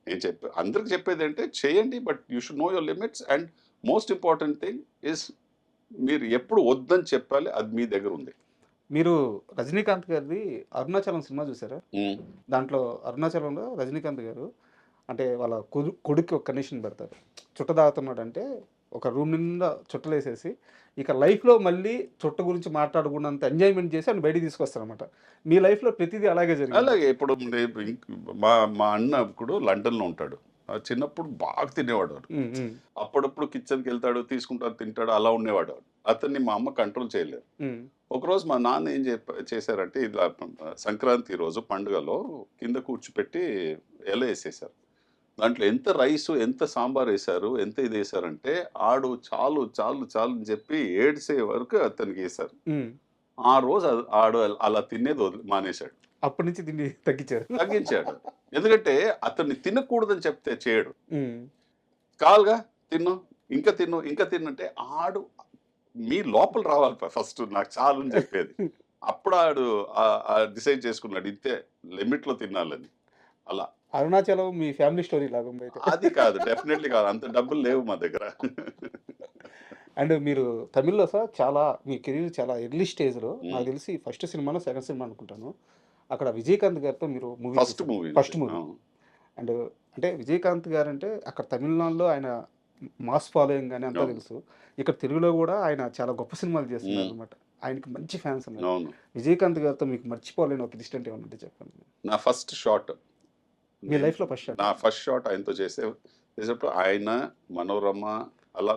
నేను అందరికి చెప్పేది అంటే చేయండి, but you should know your limits. And most important thing is మీరు ఎప్పుడు వద్దని చెప్పాలి, అది మీ దగ్గర ఉంది. మీరు రజనీకాంత్ గారిది అరుణాచలం సినిమా చూసారా? దాంట్లో అరుణాచలంలో రజనీకాంత్ గారు అంటే వాళ్ళ కొడుక్కి ఒక కండిషన్ పెడతారు, చుట్ట తాగుతున్నాడు అంటే ఒక రూమ్ నిండా చుట్టలేసేసి ఇక లైఫ్లో మళ్ళీ చుట్ట గురించి మాట్లాడుకున్నంత ఎంజాయ్మెంట్ చేసి ఆయన బయటికి తీసుకొస్తారు అనమాట. మీ లైఫ్లో ప్రతిదీ అలాగే జరిగింది? అలాగే ఇప్పుడు మా అన్న ఇప్పుడు లండన్లో ఉంటాడు. చిన్నప్పుడు బాగా తినేవాడు వాడు. ఉమ్, ఉమ్, అప్పుడప్పుడు కిచెన్కి వెళ్తాడు, తీసుకుంటాడు, తింటాడు, అలా ఉండేవాడు వాడు. అతన్ని మా అమ్మ కంట్రోల్ చేయలేదు. ఉమ్, ఒకరోజు మా నాన్న ఏం చేశారంటే ఇలా సంక్రాంతి రోజు పండుగలో కింద కూర్చోపెట్టి ఎల వేసేసారు. దాంట్లో ఎంత రైసు, ఎంత సాంబార్ వేశారు, ఎంత ఇది వేశారంటే ఆడు చాలు చాలు చాలు అని చెప్పి ఏడ్సే వరకు అతనికి వేశారు. ఉమ్. ఆ రోజు ఆడు అలా తినేది మానేశాడు, అప్పటి నుంచి దీన్ని తగ్గించారు. తగ్గించాడు. ఎందుకంటే అతన్ని తినకూడదని చెప్తే చేయడు. ఉమ్, కాలుగా తిన్ను, ఇంకా తిన్ను, ఇంకా తిన్ను అంటే ఆడు మీ లోపల రావాలి ఫస్ట్ నాకు చాలు అని చెప్పేది. అప్పుడు ఆడు డిసైడ్ చేసుకున్నాడు ఇంతే లిమిట్లో తినాలని. అలా అరుణాచలం మీ ఫ్యామిలీ స్టోరీ లాగా ఉంది అయితే. అది కాదు, డెఫినెట్లీ కాదు, అంత డబ్బులు లేవు మా దగ్గర. అండ్ మీరు తమిళ్లో సార్ చాలా మీ కెరీర్ చాలా ఎర్లీ స్టేజ్లో నాకు తెలిసి ఫస్ట్ సినిమానో సెకండ్ సినిమా అనుకుంటాను, అక్కడ విజయకాంత్ గారితో మీరు movie first movie first movie. And అంటే విజయకాంత్ గారు అంటే అక్కడ తమిళనాడులో ఆయన మాస్ ఫాలోయింగ్ అని అంతా అవును. తెలుసు. ఇక్కడ తెలుగులో కూడా ఆయన చాలా గొప్ప సినిమాలు చేస్తున్నారు అనమాట. ఆయనకి మంచి ఫ్యాన్స్ ఉన్నారు. అవును. విజయకాంత్ గారితో మీకు మర్చిపోలేని ఒక ఇన్సిడెంట్ ఏమన్నా ఉంటే చెప్పండి. నా ఫస్ట్ షాట్, మీ లైఫ్లో ఫస్ట్ షాట్. నా ఫస్ట్ షాట్ ఆయనతో చేసేటప్పుడు ఆయన, మనోరమ, అలా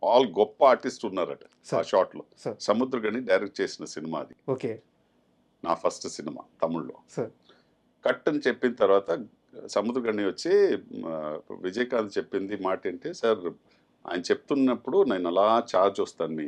ఆల్ గొప్ప ఆర్టిస్ట్ ఉన్నారట ఆ సార్. షాట్లో. సార్. సముద్రగని డైరెక్ట్ చేసిన సినిమా అది, ఓకే నా ఫస్ట్ సినిమా తమిళ్లో. సార్. కట్ అని చెప్పిన తర్వాత సముద్రగని వచ్చి విజయకాంత్ చెప్పింది మాట ఏంటి సార్, ఆయన చెప్తున్నప్పుడు నేను అలా చార్జ్ వస్తాను మీ